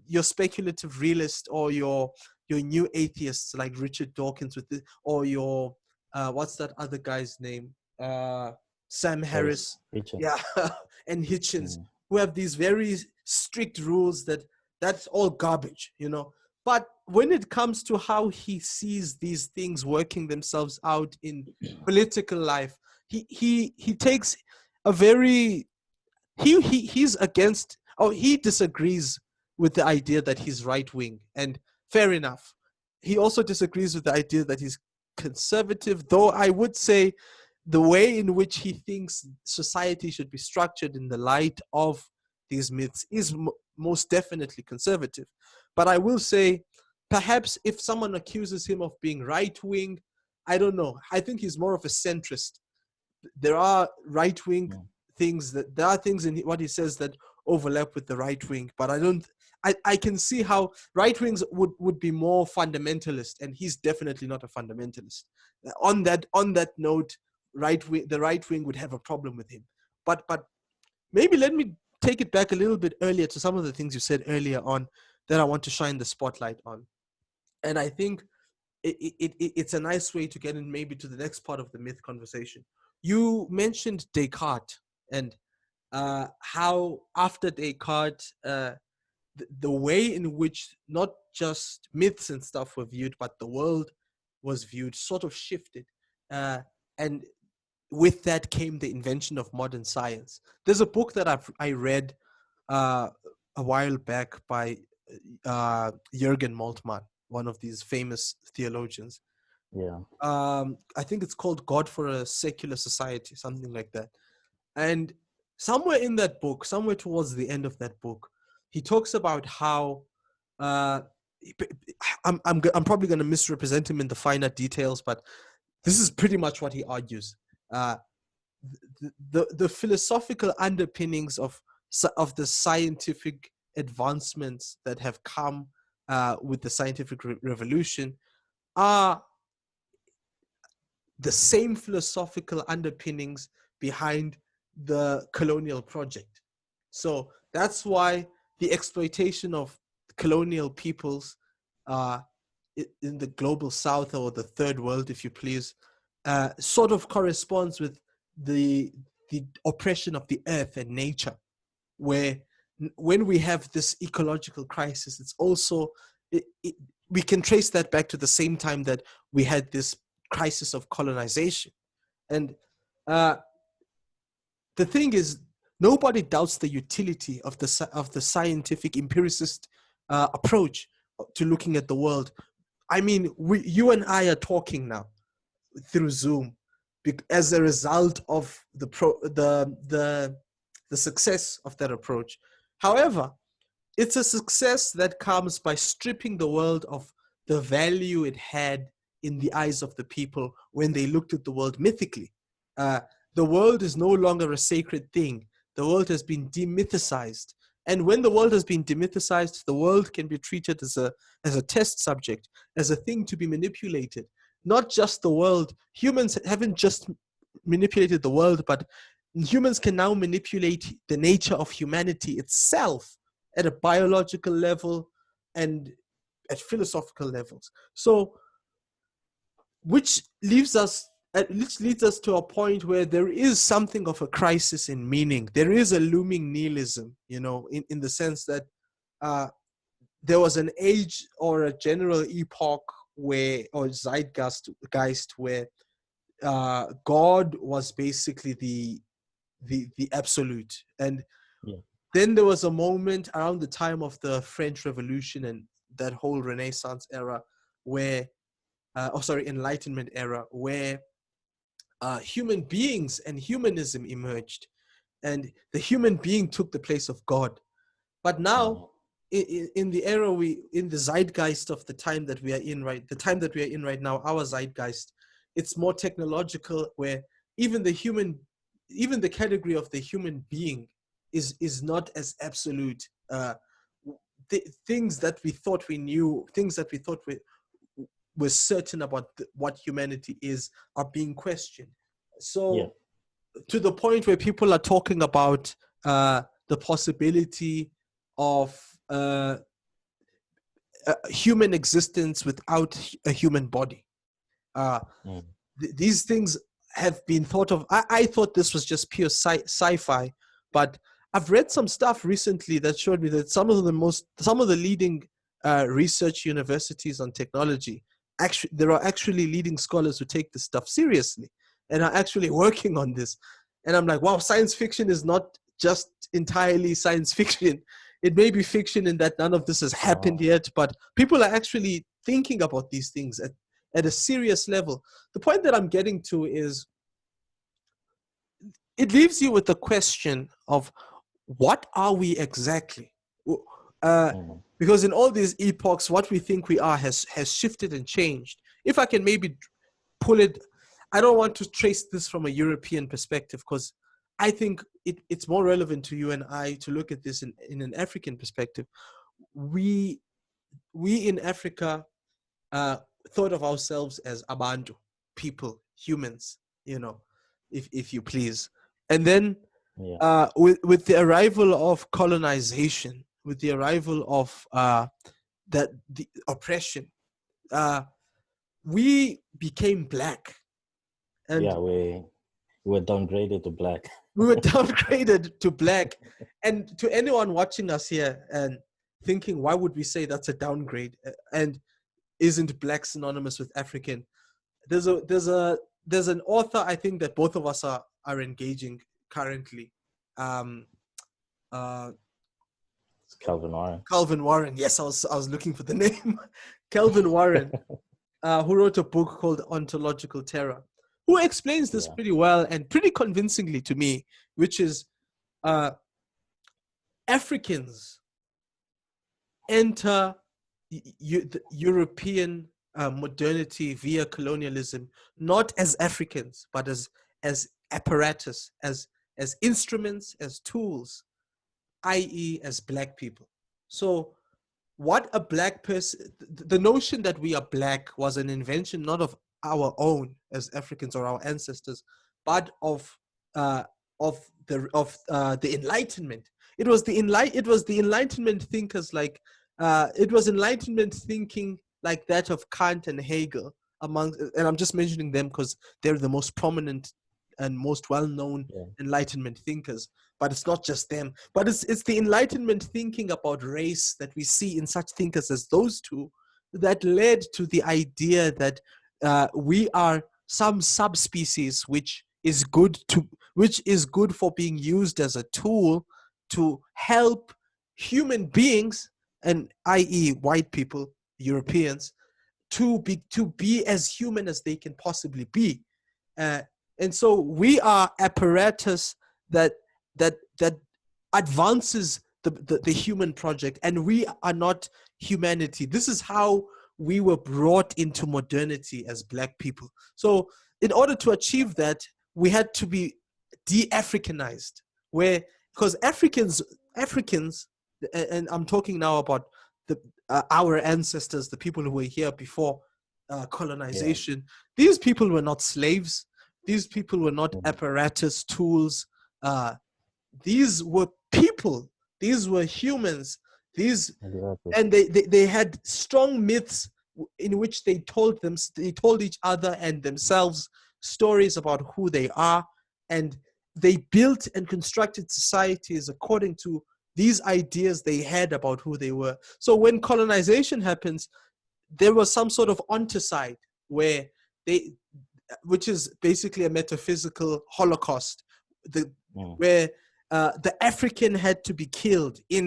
your speculative realist or your new atheists like Richard Dawkins or your what's that other guy's name? Sam Harris, Richard. yeah, and Hitchens, Mm. who have these very strict rules that's all garbage. But when it comes to how he sees these things working themselves out in political life, he takes a very he's against, or he disagrees with the idea that he's right wing, and fair enough. He also disagrees with the idea that he's conservative, though I would say the way in which he thinks society should be structured in the light of these myths is most definitely conservative. But I will say, perhaps if someone accuses him of being right wing, I don't know. I think he's more of a centrist. There are right wing Mm. things there are things in what he says that overlap with the right wing, but I can see how right wings would be more fundamentalist, and he's definitely not a fundamentalist. On that note, the right wing would have a problem with him. But maybe let me take it back a little bit earlier to some of the things you said earlier on that I want to shine the spotlight on. And I think it's a nice way to get in maybe to the next part of the myth conversation. You mentioned Descartes, and how after Descartes, the way in which not just myths and stuff were viewed, but the world was viewed sort of shifted. And with that came the invention of modern science. There's a book that I read uh, a while back by Jürgen Moltmann, one of these famous theologians. Yeah. I think it's called God for a Secular Society, something like that. And somewhere in that book, somewhere towards the end of that book, he talks about how uh, I'm probably going to misrepresent him in the finer details, but this is pretty much what he argues. Uh, the philosophical underpinnings of the scientific advancements that have come with the scientific revolution are the same philosophical underpinnings behind the colonial project. So that's why the exploitation of colonial peoples in the global south, or the third world, if you please, sort of corresponds with the the oppression of the earth and nature, where when we have this ecological crisis, it's also we can trace that back to the same time that we had this crisis of colonization. And uh, the thing is, nobody doubts the utility of the scientific empiricist approach to looking at the world. I mean, you and I are talking now through Zoom as a result of the success of that approach. However, it's a success that comes by stripping the world of the value it had in the eyes of the people when they looked at the world mythically. Uh, the world is no longer a sacred thing. The world has been demythicized. And when the world has been demythicized, the world can be treated as a test subject, as a thing to be manipulated. Not just the world. Humans haven't just manipulated the world, but humans can now manipulate the nature of humanity itself at a biological level and at philosophical levels. So, which leads us to a point where there is something of a crisis in meaning. There is a looming nihilism, in the sense that uh, there was an age or a general epoch where, or zeitgeist where God was basically the absolute. And Yeah. then there was a moment around the time of the French Revolution and that whole Renaissance era where, Enlightenment era, where human beings and humanism emerged, and the human being took the place of God. But now, Mm. in the era in the zeitgeist of the time that we are in, the time that we are in right now, our zeitgeist, it's more technological, where even even the category of the human being is not as absolute. Things that we thought we knew, things that we thought we were certain about what humanity is, are being questioned. Yeah. So to the point where people are talking about the possibility of human existence without a human body. Uh, Mm. these things have been thought of. I thought this was just pure sci-fi, but I've read some stuff recently that showed me that some of the leading research universities on technology, actually, there are actually leading scholars who take this stuff seriously and are actually working on this. And I'm like, wow, science fiction is not just entirely science fiction. It may be fiction in that none of this has happened Oh. yet, but people are actually thinking about these things at a serious level. The point that I'm getting to is it leaves you with the question of what are we exactly? Uh, Mm. because in all these epochs, what we think we are has shifted and changed. If I can maybe pull it, I don't want to trace this from a European perspective, because I think it's more relevant to you and I to look at this in an African perspective. We in Africa uh, thought of ourselves as abantu, people, humans, if you please. And then Yeah. with the arrival of colonization, with the arrival of the oppression, uh, we became black. Yeah. And We were downgraded to black. We were downgraded to black. And to anyone watching us here and thinking, why would we say that's a downgrade? And isn't black synonymous with African? There's an author I think that both of us are engaging currently. Um, uh, Calvin Warren. Calvin Warren. Yes, I was looking for the name. Calvin Warren, who wrote a book called Ontological Terror, who explains this Yeah. pretty well and pretty convincingly to me, which is uh, Africans enter the European modernity via colonialism, not as Africans, but as apparatus, as instruments, as tools, i.e., as black people. So what a black person, the notion that we are black was an invention not of our own as Africans or our ancestors, but uh, of the Enlightenment. It was the Enlightenment thinkers like it was Enlightenment thinking like that of Kant and Hegel among, and I'm just mentioning them because they're the most prominent and most well-known Yeah. Enlightenment thinkers. But it's not just them. But it's the Enlightenment thinking about race that we see in such thinkers as those two that led to the idea that we are some subspecies which is good for being used as a tool to help human beings, and i.e. white people, Europeans, to be as human as they can possibly be. Uh, and so we are apparatus that that advances the human project, and we are not humanity. This is how we were brought into modernity as black people. So in order to achieve that, we had to be de-Africanized, where because Africans, and I'm talking now about the our ancestors, the people who were here before Yeah. colonization. These people were not slaves. These people were not Mhm. apparatus, tools. Uh, these were people. These were humans. These Exactly. and they had strong myths in which they told each other and themselves stories about who they are, and they built and constructed societies according to these ideas they had about who they were. So when colonization happens, there was some sort of onticide where they, which is basically a metaphysical holocaust, the Mm. where the African had to be killed in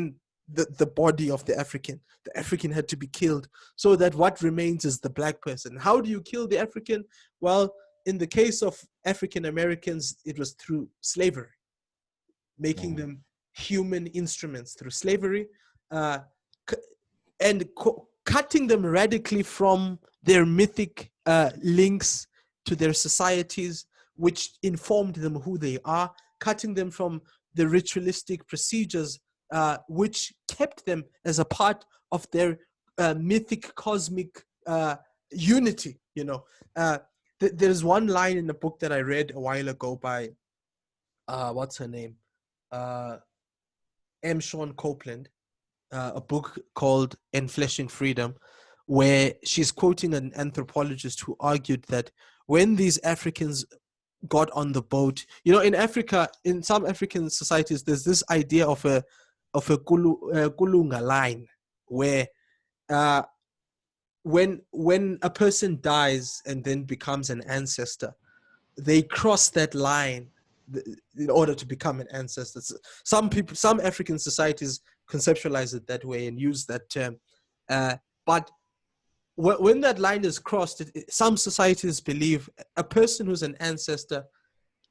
the body of the African. The African had to be killed so that what remains is the black person. How do you kill the African? Well, in the case of African Americans, it was through slavery, making Mm. them human instruments through slavery. Uh, and cutting them radically from their mythic links to their societies, which informed them who they are, cutting them from the ritualistic procedures, which kept them as a part of their mythic cosmic unity. There's one line in the book that I read a while ago by, what's her name? Uh, M. Sean Copeland, a book called Enfleshing Freedom, where she's quoting an anthropologist who argued that when these Africans got on the boat, in Africa, in some African societies, there's this idea of a kulunga line, where uh, when a person dies and then becomes an ancestor, they cross that line in order to become an ancestor. Some African societies conceptualize it that way and use that term. But when that line is crossed, some societies believe a person who's an ancestor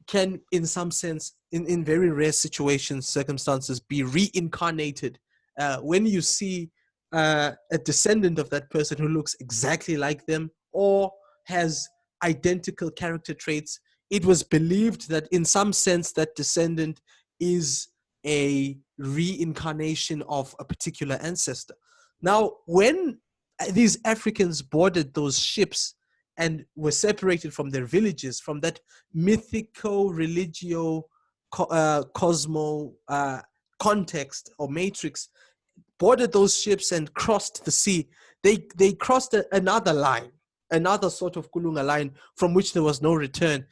can, in some sense, in very rare situations, circumstances, be reincarnated. When you see a descendant of that person who looks exactly like them or has identical character traits, it was believed that in some sense that descendant is a reincarnation of a particular ancestor. Now, when these Africans boarded those ships and were separated from their villages, from that mythical religio cosmo context or matrix, boarded those ships and crossed the sea, they crossed another line, another sort of kulunga line from which there was no return.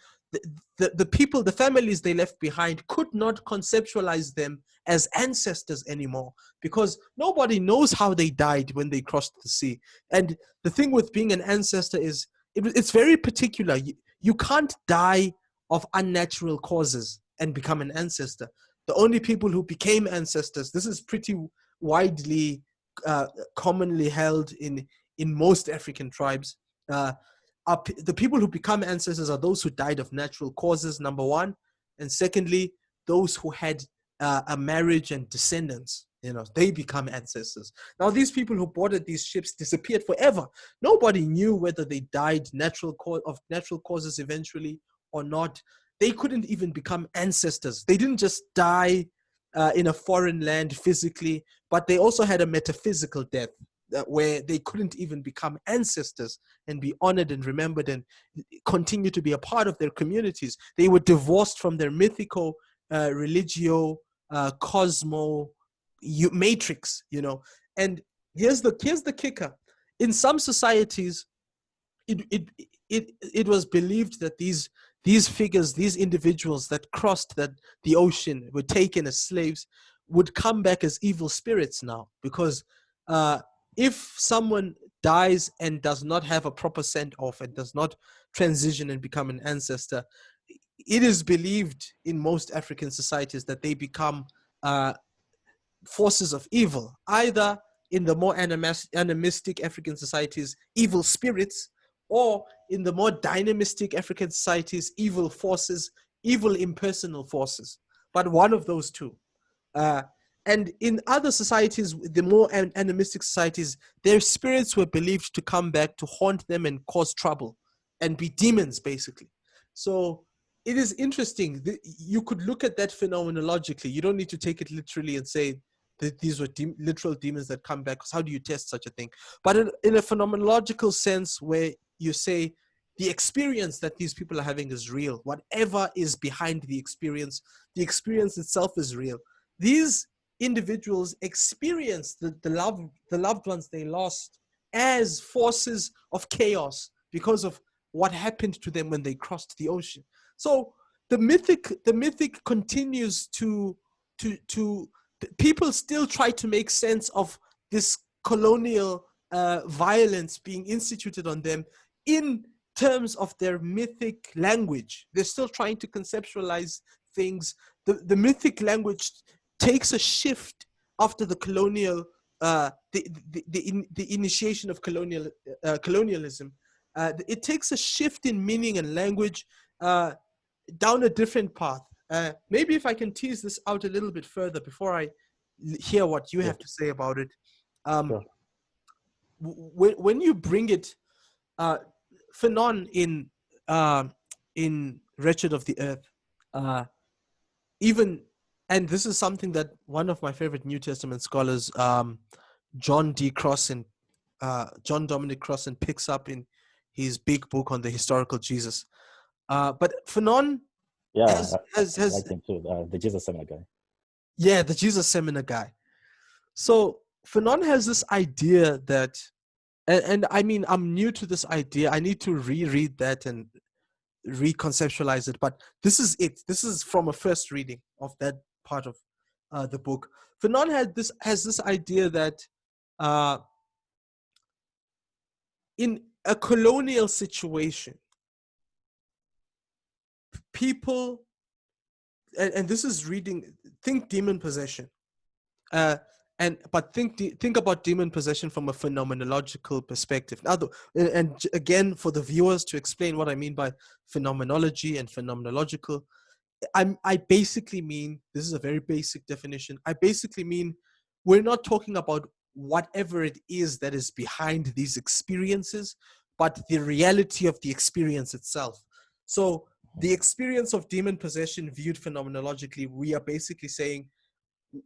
the people, the families they left behind could not conceptualize them as ancestors anymore, because nobody knows how they died when they crossed the sea. And the thing with being an ancestor is it's very particular. You can't die of unnatural causes and become an ancestor. The only people who became ancestors, this is pretty widely uh, commonly held in most African tribes, uh, the people who become ancestors are those who died of natural causes, number one, and secondly, those who had a marriage and descendants. They become ancestors. Now, these people who boarded these ships disappeared forever. Nobody knew whether they died of natural causes eventually or not. They couldn't even become ancestors. They didn't just die in a foreign land physically, but they also had a metaphysical death where they couldn't even become ancestors and be honored and remembered and continue to be a part of their communities. They were divorced from their mythical, religio, cosmo matrix, And here's the kicker: in some societies, it was believed that these figures, these individuals that crossed the ocean, were taken as slaves, would come back as evil spirits now, because uh, if someone dies and does not have a proper send off and does not transition and become an ancestor, it is believed in most African societies that they become uh, forces of evil, either in the more animistic African societies, evil spirits, or in the more dynamistic African societies, evil forces, evil impersonal forces. But one of those two. Uh, and in other societies, the more animistic societies, their spirits were believed to come back to haunt them and cause trouble and be demons, basically. So it is interesting. You could look at that phenomenologically. You don't need to take it literally and say that these were literal demons that come back, because how do you test such a thing? But in a phenomenological sense, where you say the experience that these people are having is real. Whatever is behind the experience itself is real. These individuals experience the loved ones they lost as forces of chaos because of what happened to them when they crossed the ocean. So the mythic continues to people still try to make sense of this colonial violence being instituted on them in terms of their mythic language. They're still trying to conceptualize things. The mythic language takes a shift after the colonial, the initiation of colonialism. It takes a shift in meaning and language down a different path. Maybe if I can tease this out a little bit further before I hear what you Yeah, have to say about it. Um, sure. when you bring it, uh, Fanon in Wretched of the Earth, uh, even, and this is something that one of my favorite New Testament scholars, John D. Crossan, John Dominic Crossan, picks up in his big book on the historical Jesus. But Fanon Yeah, I has like him too. The Jesus Seminar guy. yeah, the Jesus seminar guy. So Fanon has this idea that, and I mean, I'm new to this idea. I need to reread that and reconceptualize it. But this is it. This is from a first reading of that part of the book. Fanon has this idea that uh, in a colonial situation, people, and this is reading, think demon possession. Uh, but think about demon possession from a phenomenological perspective. Now, again, for the viewers to explain what I mean by phenomenology and phenomenological, I basically mean, this is a very basic definition. I basically mean we're not talking about whatever it is that is behind these experiences, but the reality of the experience itself. So the experience of demon possession viewed phenomenologically, we are basically saying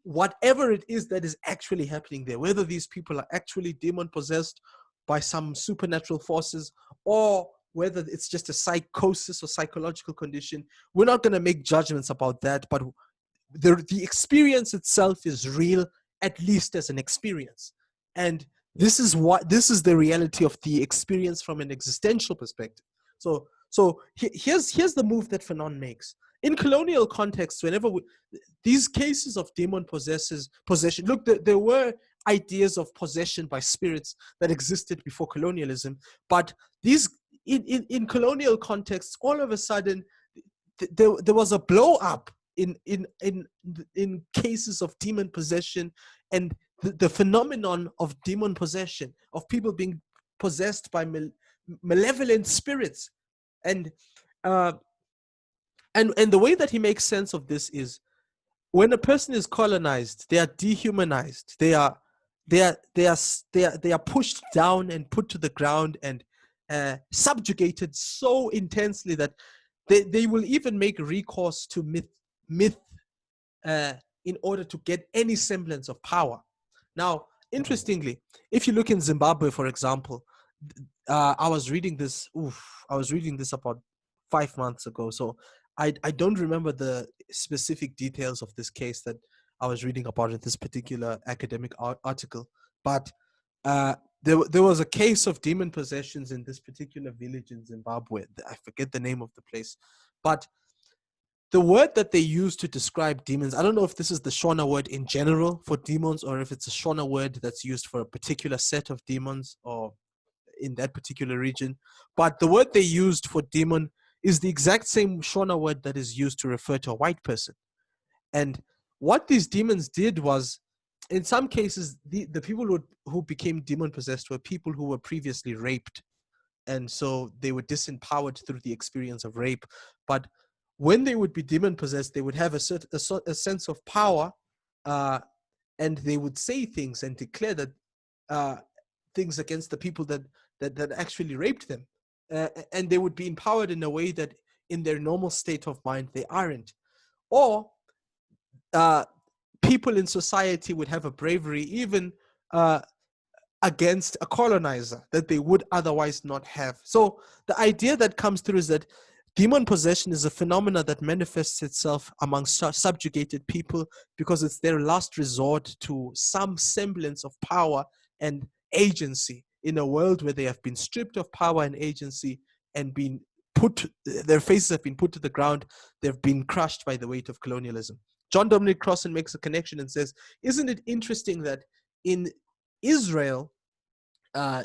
whatever it is that is actually happening there, whether these people are actually demon possessed by some supernatural forces or whether it's just a psychosis or psychological condition, we're not going to make judgments about that. But the experience itself is real, at least as an experience. And this is the reality of the experience from an existential perspective. So So here's the move that Fanon makes. In colonial contexts, these cases of demon possession, look, there were ideas of possession by spirits that existed before colonialism, but these in colonial contexts, all of a sudden, there was a blow up in cases of demon possession, and the phenomenon of demon possession, of people being possessed by malevolent spirits. And uh, and the way that he makes sense of this is, when a person is colonized, they are dehumanized. They are pushed down and put to the ground and subjugated so intensely that they will even make recourse to myth uh, in order to get any semblance of power. Now, interestingly, if you look in Zimbabwe, for example, I was reading this. I was reading this about 5 months ago, so I don't remember the specific details of this case that I was reading about in this particular academic article. But there was a case of demon possessions in this particular village in Zimbabwe. I forget the name of the place, but the word that they use to describe demons, I don't know if this is the Shona word in general for demons, or if it's a Shona word that's used for a particular set of demons or in that particular region. But the word they used for demon is the exact same Shona word that is used to refer to a white person. And what these demons did was, in some cases, the people who became demon possessed were people who were previously raped. And so they were disempowered through the experience of rape. But when they would be demon possessed, they would have a sense of power, and they would say things and declare that things against the people that actually raped them, and they would be empowered in a way that in their normal state of mind they aren't. Or people in society would have a bravery even against a colonizer that they would otherwise not have. So the idea that comes through is that demon possession is a phenomena that manifests itself among subjugated people because it's their last resort to some semblance of power and agency in a world where they have been stripped of power and agency and their faces have been put to the ground. They've been crushed by the weight of colonialism. John Dominic Crossan makes a connection and says, isn't it interesting that in Israel,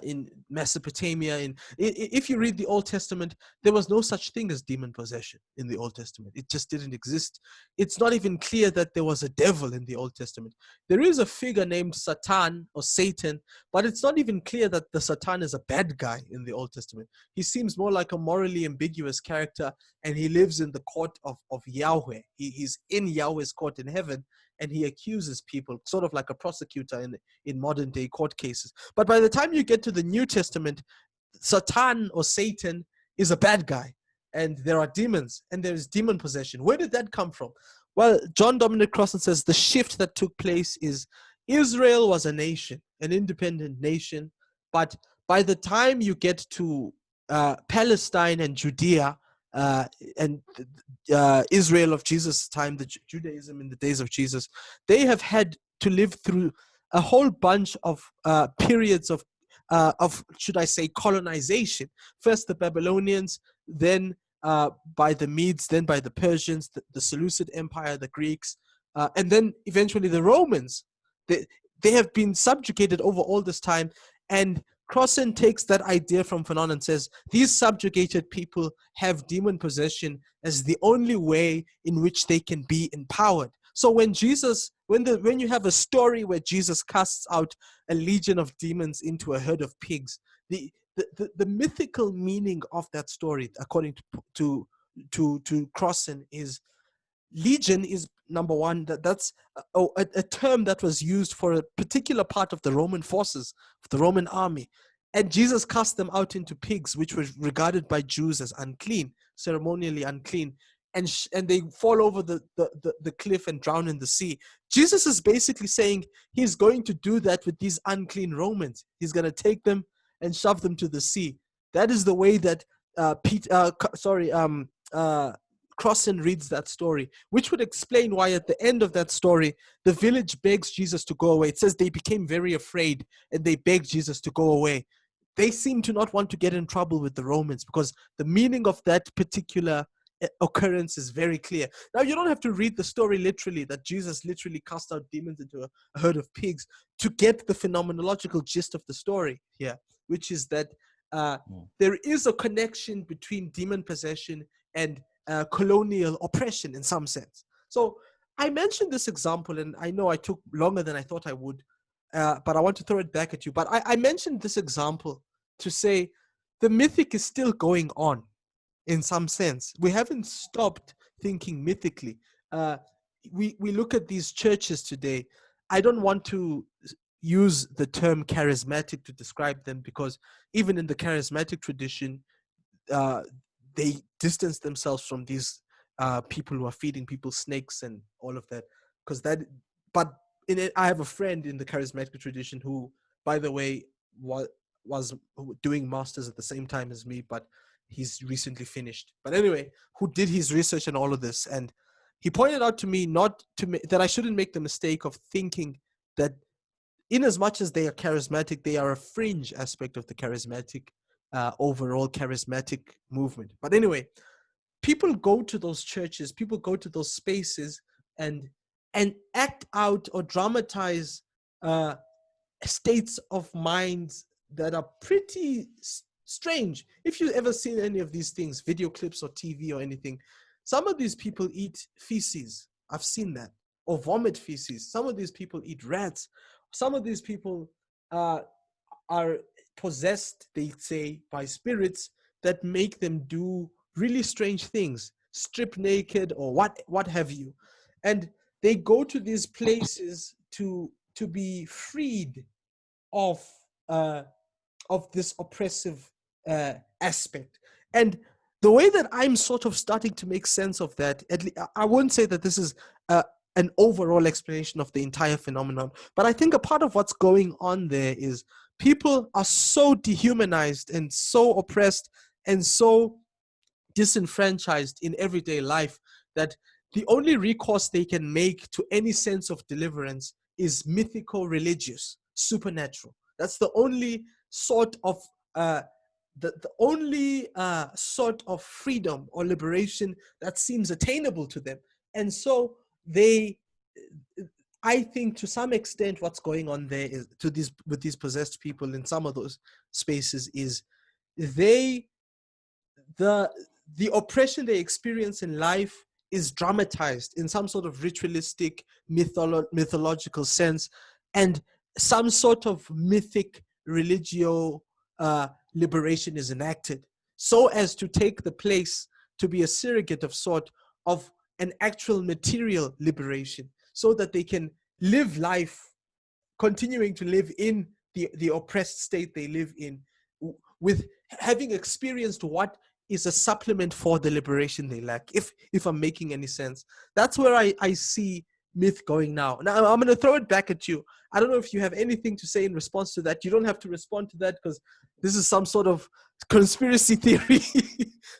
in Mesopotamia, if you read the Old Testament, there was no such thing as demon possession in the Old Testament. It just didn't exist. It's not even clear that there was a devil in the Old Testament. There is a figure named Satan or Satan, but it's not even clear that the Satan is a bad guy in the Old Testament. He seems more like a morally ambiguous character, and he lives in the court of Yahweh. He's in Yahweh's court in heaven, and he accuses people, sort of like a prosecutor in modern day court cases. But by the time you get to the New Testament, Satan or Satan is a bad guy, and there are demons, and there is demon possession. Where did that come from? Well, John Dominic Crossan says the shift that took place is Israel was a nation, an independent nation, but by the time you get to Palestine and Judea, and Israel of Jesus' time, the Judaism in the days of Jesus, they have had to live through a whole bunch of periods of should I say, colonization. First the Babylonians, then by the Medes, then by the Persians, the Seleucid Empire, the Greeks, and then eventually the Romans. They have been subjugated over all this time, and Crossan takes that idea from Fanon and says these subjugated people have demon possession as the only way in which they can be empowered. So when you have a story where Jesus casts out a legion of demons into a herd of pigs, the mythical meaning of that story, according to Crossan, is legion is number one. That's a term that was used for a particular part of the Roman forces, the Roman army, and Jesus cast them out into pigs, which were regarded by Jews as unclean, ceremonially unclean, and they fall over the cliff and drown in the sea. Jesus is basically saying he's going to do that with these unclean Romans. He's going to take them and shove them to the sea. That is the way that Crossan reads that story, which would explain why at the end of that story, the village begs Jesus to go away. It says they became very afraid and they begged Jesus to go away. they seem to not want to get in trouble with the Romans because the meaning of that particular occurrence is very clear. Now, you don't have to read the story literally that Jesus literally cast out demons into a herd of pigs to get the phenomenological gist of the story here, which is that uh, mm, there is a connection between demon possession and colonial oppression in some sense. So I mentioned this example, and I know I took longer than I thought I would, but I want to throw it back at you. But I mentioned this example to say the mythic is still going on in some sense. We haven't stopped thinking mythically. Uh, we look at these churches today. I don't want to use the term charismatic to describe them because even in the charismatic tradition, uh, they distance themselves from these people who are feeding people snakes and all of that. Because that, but in it, I have a friend in the charismatic tradition who, by the way, was doing masters at the same time as me, but he's recently finished. But anyway, who did his research and all of this, and he pointed out to me not to that I shouldn't make the mistake of thinking that in as much as they are charismatic, they are a fringe aspect of the charismatic overall charismatic movement. But anyway, people go to those churches, people go to those spaces and act out or dramatize uh, states of minds that are pretty strange. If you've ever seen any of these things, video clips or TV or anything, some of these people eat feces. I've seen that. Or vomit feces. Some of these people eat rats. Some of these people uh, are possessed, they say, by spirits that make them do really strange things, strip naked or what have you. And they go to these places to be freed of uh, of this oppressive aspect. And the way that I'm sort of starting to make sense of that, I wouldn't say that this is an overall explanation of the entire phenomenon, but I think a part of what's going on there is people are so dehumanized and so oppressed and so disenfranchised in everyday life that the only recourse they can make to any sense of deliverance is mythical, religious, supernatural. That's the only sort of the only sort of freedom or liberation that seems attainable to them. And so they, I think, to some extent, what's going on there is to these with these possessed people in some of those spaces is they the the oppression they experience in life is dramatized in some sort of ritualistic mythological sense, and some sort of mythic religio liberation is enacted so as to take the place to be a surrogate of sort of an actual material liberation so that they can live life continuing to live in the oppressed state they live in with having experienced what is a supplement for the liberation they lack, if I'm making any sense. That's where I see myth going now I'm going to throw it back at you. I don't know if you have anything to say in response to that. You don't have to respond to that because this is some sort of conspiracy theory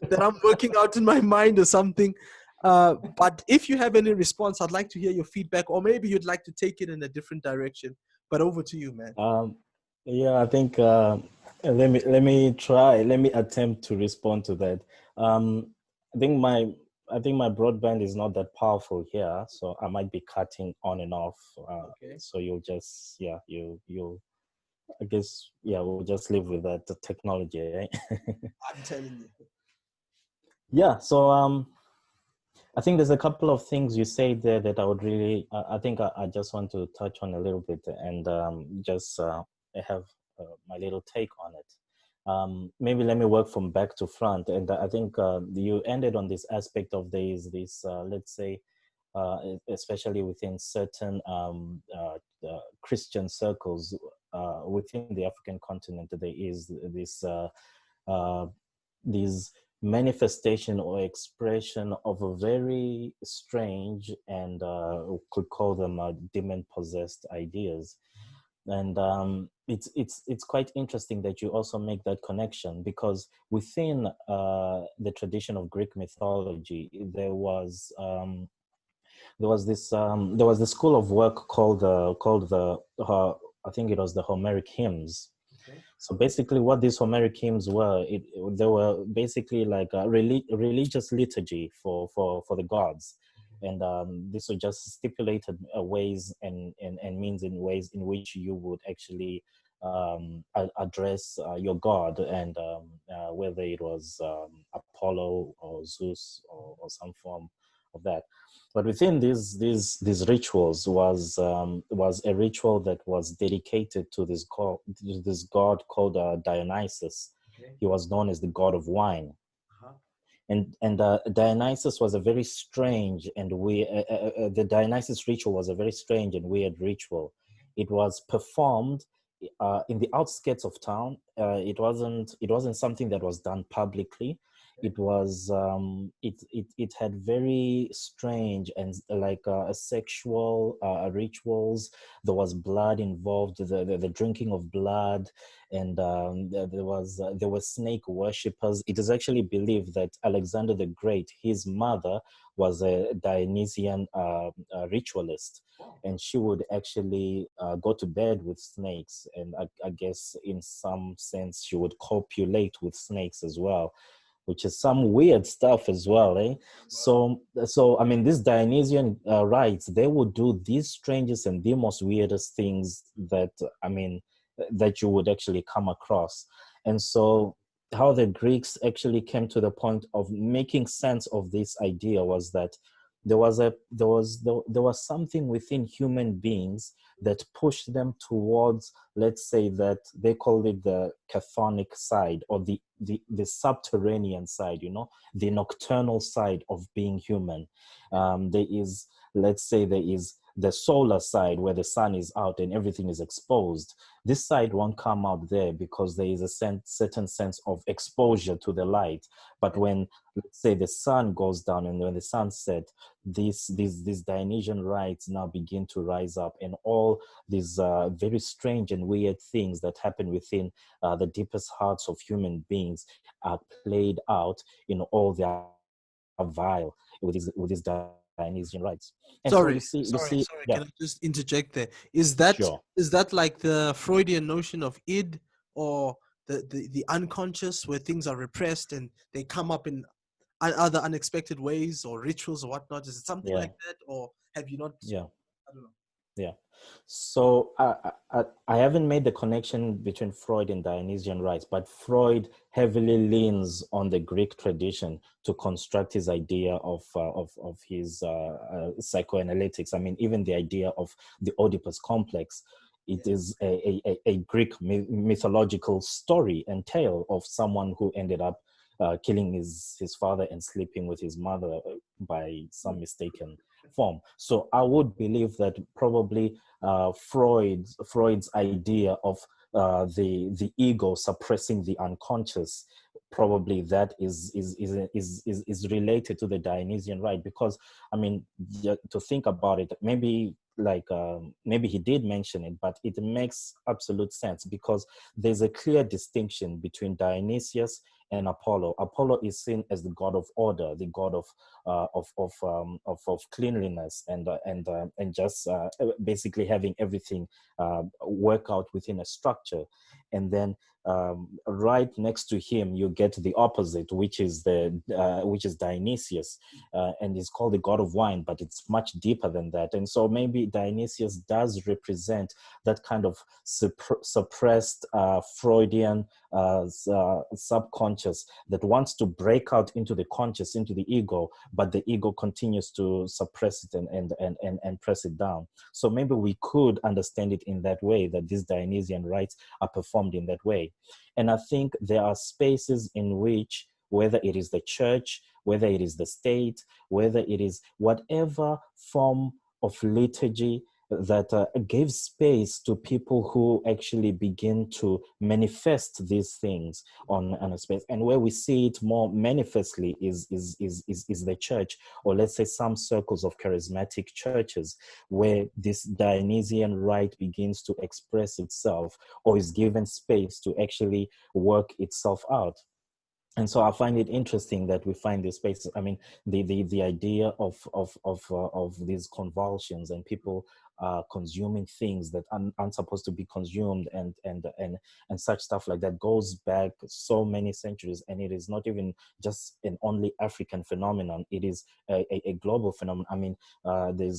that I'm working out in my mind or something. But if you have any response, I'd like to hear your feedback, or maybe you'd like to take it in a different direction. But over to you, man. um, yeah, I think let me try. Let me attempt to respond to that. Um, I think my I think my broadband is not that powerful here, so I might be cutting on and off. Okay. So you'll just you I guess we'll just live with that the technology, right? I'm telling you. Yeah. So I think there's a couple of things you say there that I would really, I think I just want to touch on a little bit and just have my little take on it. Maybe let me work from back to front. And I think you ended on this aspect of this let's say, especially within certain Christian circles within the African continent, there is uh, these manifestation or expression of a very strange and could call them demon possessed ideas. And it's quite interesting that you also make that connection, because within the tradition of Greek mythology there was this school of work called the I think it was the Homeric hymns. So basically, what these Homeric hymns were, they were basically like a religious liturgy for the gods, and this was just stipulated ways and means in ways in which you would actually address your god, and whether it was Apollo or Zeus or some form of that. But within these rituals was a ritual that was dedicated to this god called Dionysus. He was known as the god of wine, and Dionysus was a very strange and weird. The Dionysus ritual was a very strange and weird ritual. It was performed in the outskirts of town. It wasn't something that was done publicly. It was it had very strange and like sexual rituals. There was blood involved, the drinking of blood, and there were snake worshippers. It is actually believed that Alexander the Great, his mother, was a Dionysian ritualist, and she would actually go to bed with snakes, and I guess in some sense she would copulate with snakes as well, which is some weird stuff as well, eh? So I mean, these Dionysian rites, they would do these strangest and the most weirdest things that, I mean, that you would actually come across. And so how the Greeks actually came to the point of making sense of this idea was that there was something within human beings that pushed them towards, let's say, that they called it the chthonic side, or the subterranean side, the nocturnal side of being human. There is, let's say, there is the solar side where the sun is out and everything is exposed. This side won't come out there because there is a certain sense of exposure to the light. But when, let's say, the sun goes down and when the sun sets, these Dionysian rites now begin to rise up, and all these very strange and weird things that happen within the deepest hearts of human beings are played out in all their vile with these Dionysian rites. And so Sorry, you see, sorry, yeah, sorry. Can I just interject there? Is that sure. is that like the Freudian notion of id, or the unconscious, where things are repressed and they come up in other unexpected ways or rituals or whatnot? Is it something Yeah, like that, or have you not? yeah. I don't know. Yeah. So I haven't made the connection between Freud and Dionysian rites, but Freud heavily leans on the Greek tradition to construct his idea of his psychoanalytics. I mean, even the idea of the Oedipus complex. It is a Greek mythological story and tale of someone who ended up killing his father and sleeping with his mother by some mistaken form. So I would believe that probably Freud's idea of the ego suppressing the unconscious, probably that is related to the Dionysian rite, because I mean, to think about it, maybe like maybe he did mention it, but it makes absolute sense because there's a clear distinction between Dionysius and Apollo. Apollo is seen as the god of order, the god of cleanliness, and just basically having everything work out within a structure. And then right next to him, you get the opposite, which is Dionysius, and is called the god of wine, but it's much deeper than that. And so maybe Dionysius does represent that kind of suppressed Freudian subconscious that wants to break out into the conscious, into the ego, but the ego continues to suppress it and press it down. So maybe we could understand it in that way, that these Dionysian rites are performed in that way. And I think there are spaces in which, whether it is the church, whether it is the state, whether it is whatever form of liturgy that gives space to people who actually begin to manifest these things on a space. And where we see it more manifestly is the church, or let's say some circles of charismatic churches, where this Dionysian rite begins to express itself, or is given space to actually work itself out. And so I find it interesting that we find these spaces. I mean, the idea of these convulsions and people consuming things that aren't supposed to be consumed, and such stuff like that goes back so many centuries, and it is not even just an only African phenomenon. It is a global phenomenon. There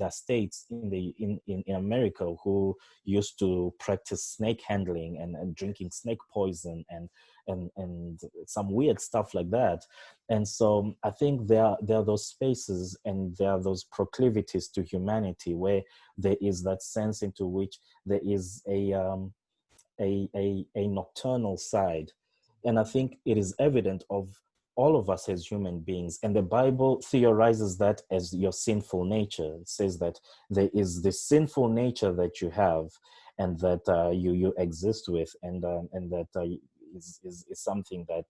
are states in America who used to practice snake handling and drinking snake poison and some weird stuff like that. And so I think there are those spaces and there are those proclivities to humanity where there is that sense into which there is a nocturnal side. And I think it is evident of all of us as human beings. And the Bible theorizes that as your sinful nature. It says that there is this sinful nature that you have and that you exist with, and that is something that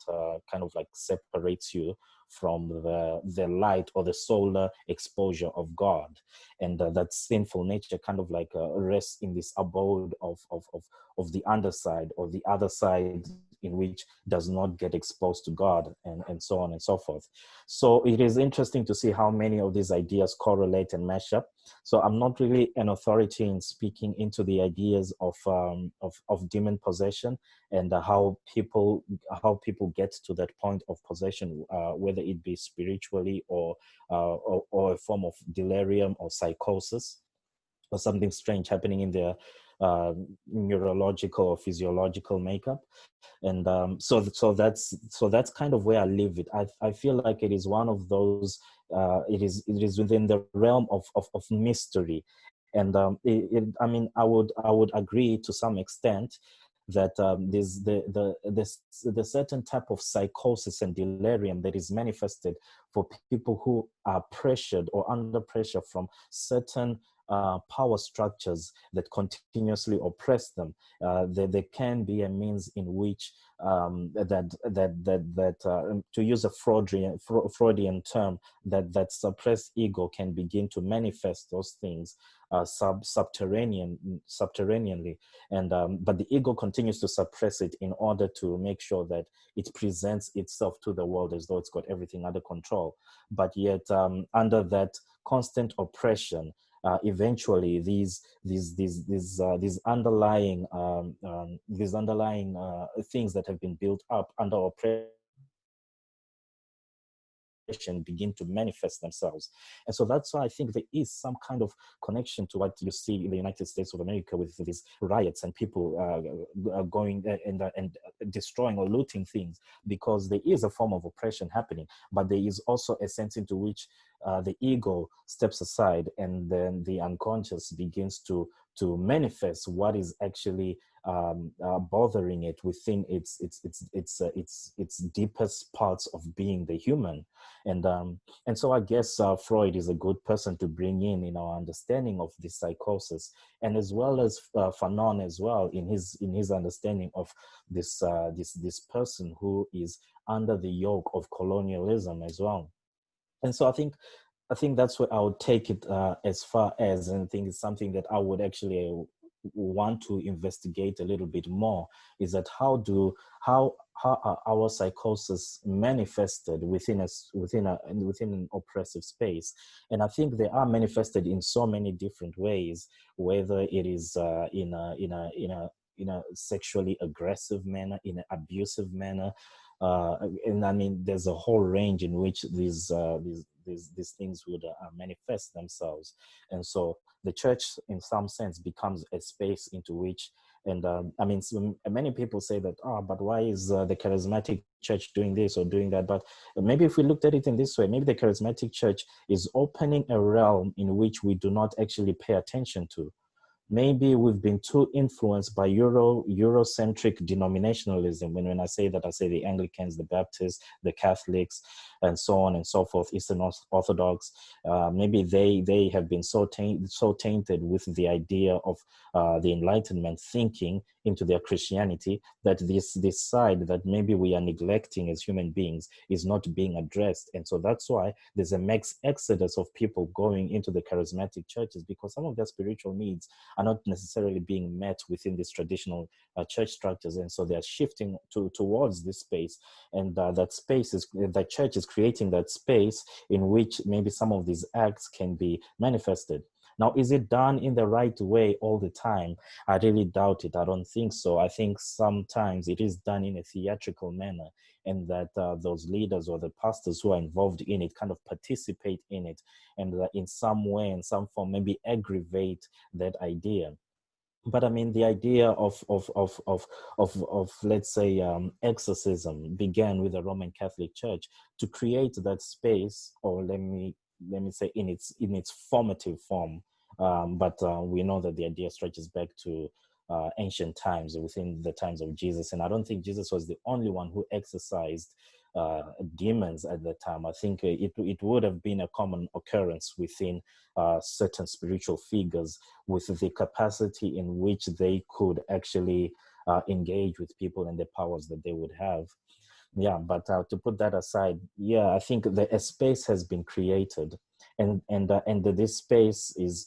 kind of like separates you from the light or the solar exposure of God. And that sinful nature kind of like rests in this abode of the underside, or the other side, in which does not get exposed to God, and so on and so forth. So it is interesting to see how many of these ideas correlate and mash up. So I'm not really an authority in speaking into the ideas of demon possession, and how people get to that point of possession, whether it be spiritually or a form of delirium or psychosis, or something strange happening in their uh, neurological or physiological makeup. And so that's kind of where I leave it. I feel like it is one of those, it is within the realm of mystery. And I would agree to some extent that there's the certain type of psychosis and delirium that is manifested for people who are pressured or under pressure from certain power structures that continuously oppress them. There can be a means in which to use a Freudian term, that suppressed ego can begin to manifest those things subterraneanly, and but the ego continues to suppress it in order to make sure that it presents itself to the world as though it's got everything under control. But yet, under that constant oppression, eventually these underlying things that have been built up under oppression begin to manifest themselves. And so that's why I think there is some kind of connection to what you see in the United States of America with these riots and people going and destroying or looting things, because there is a form of oppression happening, but there is also a sense into which the ego steps aside, and then the unconscious begins to manifest what is actually bothering it within its deepest parts of being the human. And so I guess Freud is a good person to bring in our understanding of this psychosis, and as well as Fanon as well, in his understanding of this person who is under the yoke of colonialism as well. And so I think that's what I would take it as far as, and I think it's something that I would actually want to investigate a little bit more, is that how are our psychosis manifested within an oppressive space. And I think they are manifested in so many different ways, whether it is in a sexually aggressive manner, in an abusive manner, and I mean, there's a whole range in which these things would manifest themselves. And so the church, in some sense, becomes a space into which, and I mean, so many people say that, but why is the charismatic church doing this or doing that? But maybe if we looked at it in this way, maybe the charismatic church is opening a realm in which we do not actually pay attention to. Maybe we've been too influenced by Eurocentric denominationalism. When I say that, I say the Anglicans, the Baptists, the Catholics, and so on and so forth, Eastern Orthodox. Maybe they have been so tainted with the idea of the Enlightenment thinking into their Christianity, that this side that maybe we are neglecting as human beings is not being addressed. And so that's why there's a mass exodus of people going into the charismatic churches, because some of their spiritual needs are not necessarily being met within these traditional church structures, and so they're shifting towards this space. And that church is creating that space in which maybe some of these acts can be manifested. Now, is it done in the right way all the time? I really doubt it. I don't think so. I think sometimes it is done in a theatrical manner, and that those leaders or the pastors who are involved in it kind of participate in it, and in some way, in some form, maybe aggravate that idea. But I mean, the idea of let's say exorcism began with the Roman Catholic Church to create that space, or let me say in its formative form. But we know that the idea stretches back to ancient times, within the times of Jesus, and I don't think Jesus was the only one who exorcised demons at the time. I think it would have been a common occurrence within certain spiritual figures, with the capacity in which they could actually engage with people and the powers that they would have. Yeah, but to put that aside, yeah, I think a space has been created, and this space is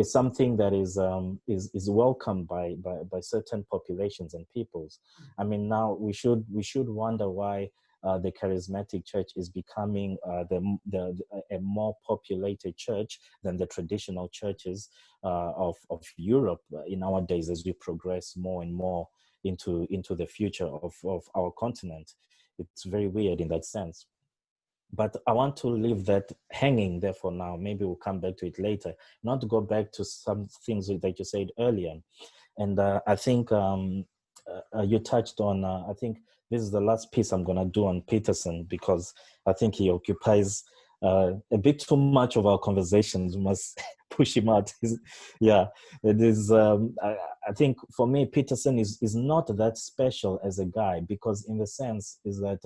something that is welcomed by certain populations and peoples. I mean, now we should wonder why the charismatic church is becoming a more populated church than the traditional churches of Europe in our days, as we progress more and more into the future of our continent. It's very weird in that sense. But I want to leave that hanging there for now. Maybe we'll come back to it later. Not to go back to some things that you said earlier. And I think you touched on, I think this is the last piece I'm going to do on Peterson, because I think he occupies a bit too much of our conversations. We must push him out. Yeah, it is. I think for me, Peterson is not that special as a guy, because in the sense is that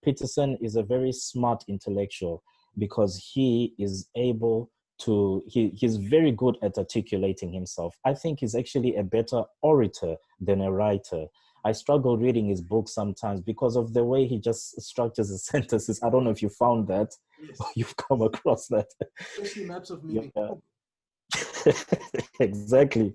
Peterson is a very smart intellectual, because he is able he's very good at articulating himself. I think he's actually a better orator than a writer. I struggle reading his books sometimes because of the way he just structures his sentences. I don't know if you found that, or Yes, you've come across that. especially maps of Yeah. meaning. exactly,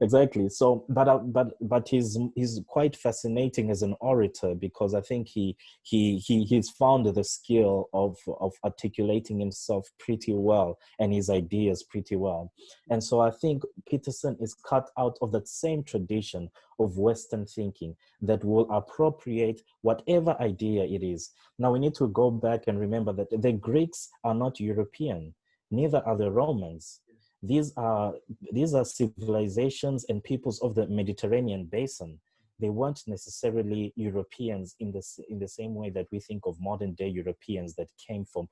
exactly. So, but he's quite fascinating as an orator, because I think he's found the skill of articulating himself pretty well and his ideas pretty well. And so I think Peterson is cut out of that same tradition of Western thinking that will appropriate whatever idea it is. Now we need to go back and remember that the Greeks are not European, neither are the Romans. These are these are civilizations and peoples of the Mediterranean basin. They weren't necessarily Europeans in the same way that we think of modern day Europeans that came from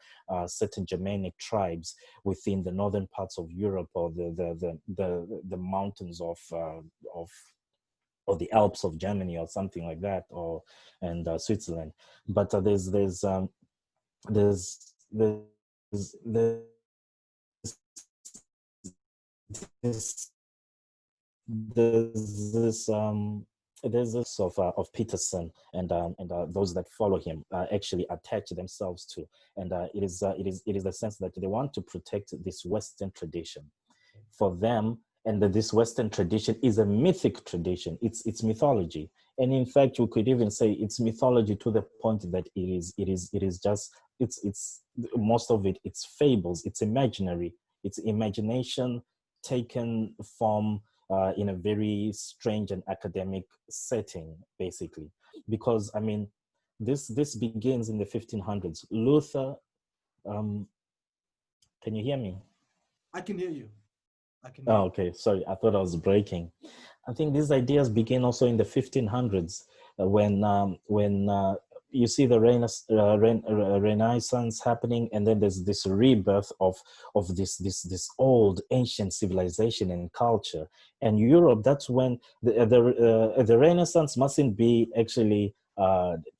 certain Germanic tribes within the northern parts of Europe, or the mountains of or the Alps of Germany, or something like that, or and Switzerland. But there's this there's this of Peterson and those that follow him actually attach themselves to, and it is the sense that they want to protect this Western tradition for them, and that this Western tradition is a mythic tradition. It's mythology, and in fact, we could even say it's mythology to the point that it is just it's most of it. It's fables. It's imaginary. It's imagination taken from in a very strange and academic setting, basically. Because I mean, this begins in the 1500s. Luther, um, can you hear me? I can hear you. I can hear Oh, you. okay. Sorry, I thought I was breaking. I think these ideas begin also in the 1500s, when you see the Renaissance happening, and then there's this rebirth of this old ancient civilization and culture. And Europe, that's when the Renaissance mustn't be actually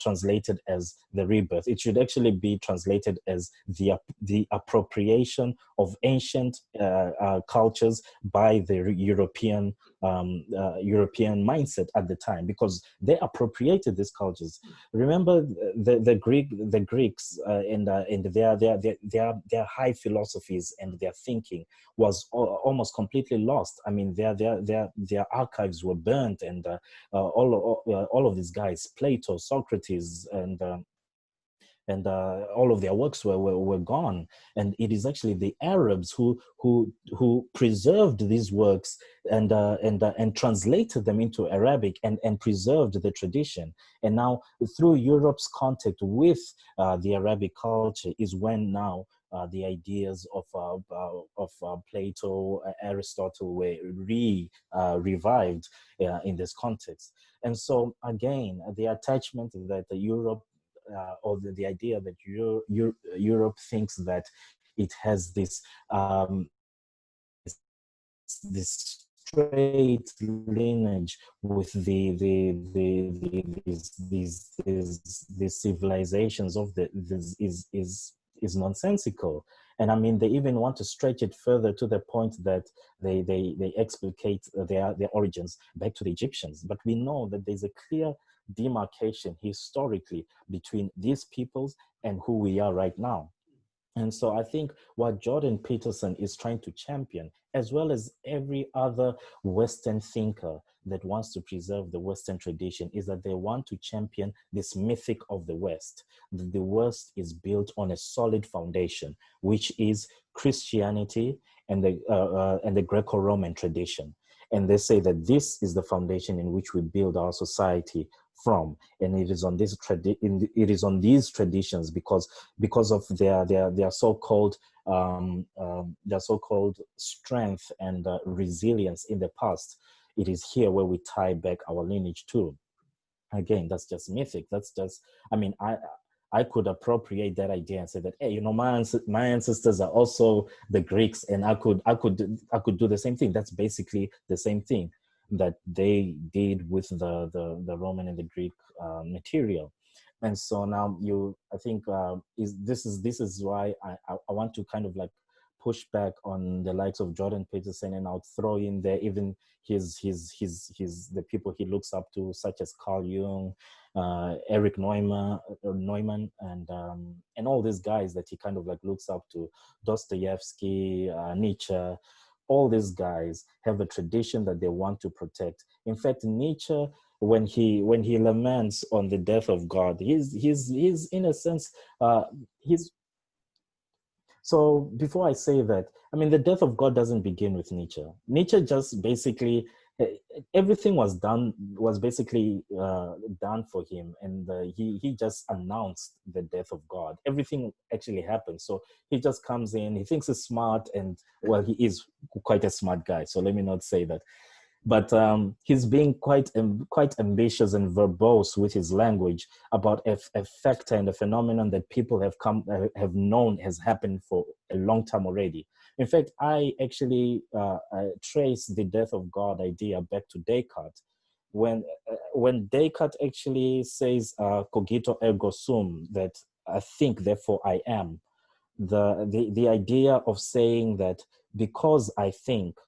translated as the rebirth. It should actually be translated as the appropriation of ancient cultures by the European mindset at the time, because they appropriated these cultures. Remember the Greeks and their high philosophies and their thinking was almost completely lost. I mean, their archives were burnt, and all of these guys, Plato, Socrates, and and all of their works were gone. And it is actually the Arabs who preserved these works and translated them into Arabic and preserved the tradition. And now through Europe's contact with the Arabic culture is when now the ideas of Plato, Aristotle were revived in this context. And so again, the attachment that the Europe or the idea that Europe thinks that it has this straight lineage with these civilizations of this is nonsensical. And I mean, they even want to stretch it further to the point that they explicate their origins back to the Egyptians. But we know that there's a clear demarcation historically between these peoples and who we are right now. And so I think what Jordan Peterson is trying to champion, as well as every other Western thinker that wants to preserve the Western tradition, is that they want to champion this mythic of the West. The West is built on a solid foundation, which is Christianity and the Greco-Roman tradition. And they say that this is the foundation in which we build our society from, and it is on it is on these traditions because of their so-called strength and resilience in the past. It is here where we tie back our lineage to. Again, that's just mythic. That's just, I mean, I could appropriate that idea and say that, hey, you know, my ancestors are also the Greeks, and I could do the same thing. That's basically the same thing that they did with the Roman and the Greek material. And so now I think this is why I want to kind of like push back on the likes of Jordan Peterson, and I'll throw in there even the people he looks up to, such as Carl Jung, Eric Neumann, and all these guys that he kind of like looks up to, Dostoevsky, Nietzsche. All these guys have a tradition that they want to protect. In fact, Nietzsche, when he laments on the death of God, he's in a sense he's so before I say that, I mean, the death of God doesn't begin with Nietzsche. Nietzsche just basically, everything was basically done for him, and he just announced the death of God. Everything actually happened. So he just comes in, he thinks he's smart, and well, he is quite a smart guy. So let me not say that. But he's being quite ambitious and verbose with his language about a factor and a phenomenon that people have known has happened for a long time already. In fact, I actually trace the death of God idea back to Descartes, when Descartes actually says "cogito ergo sum," that I think, therefore I am. The idea of saying that because I think,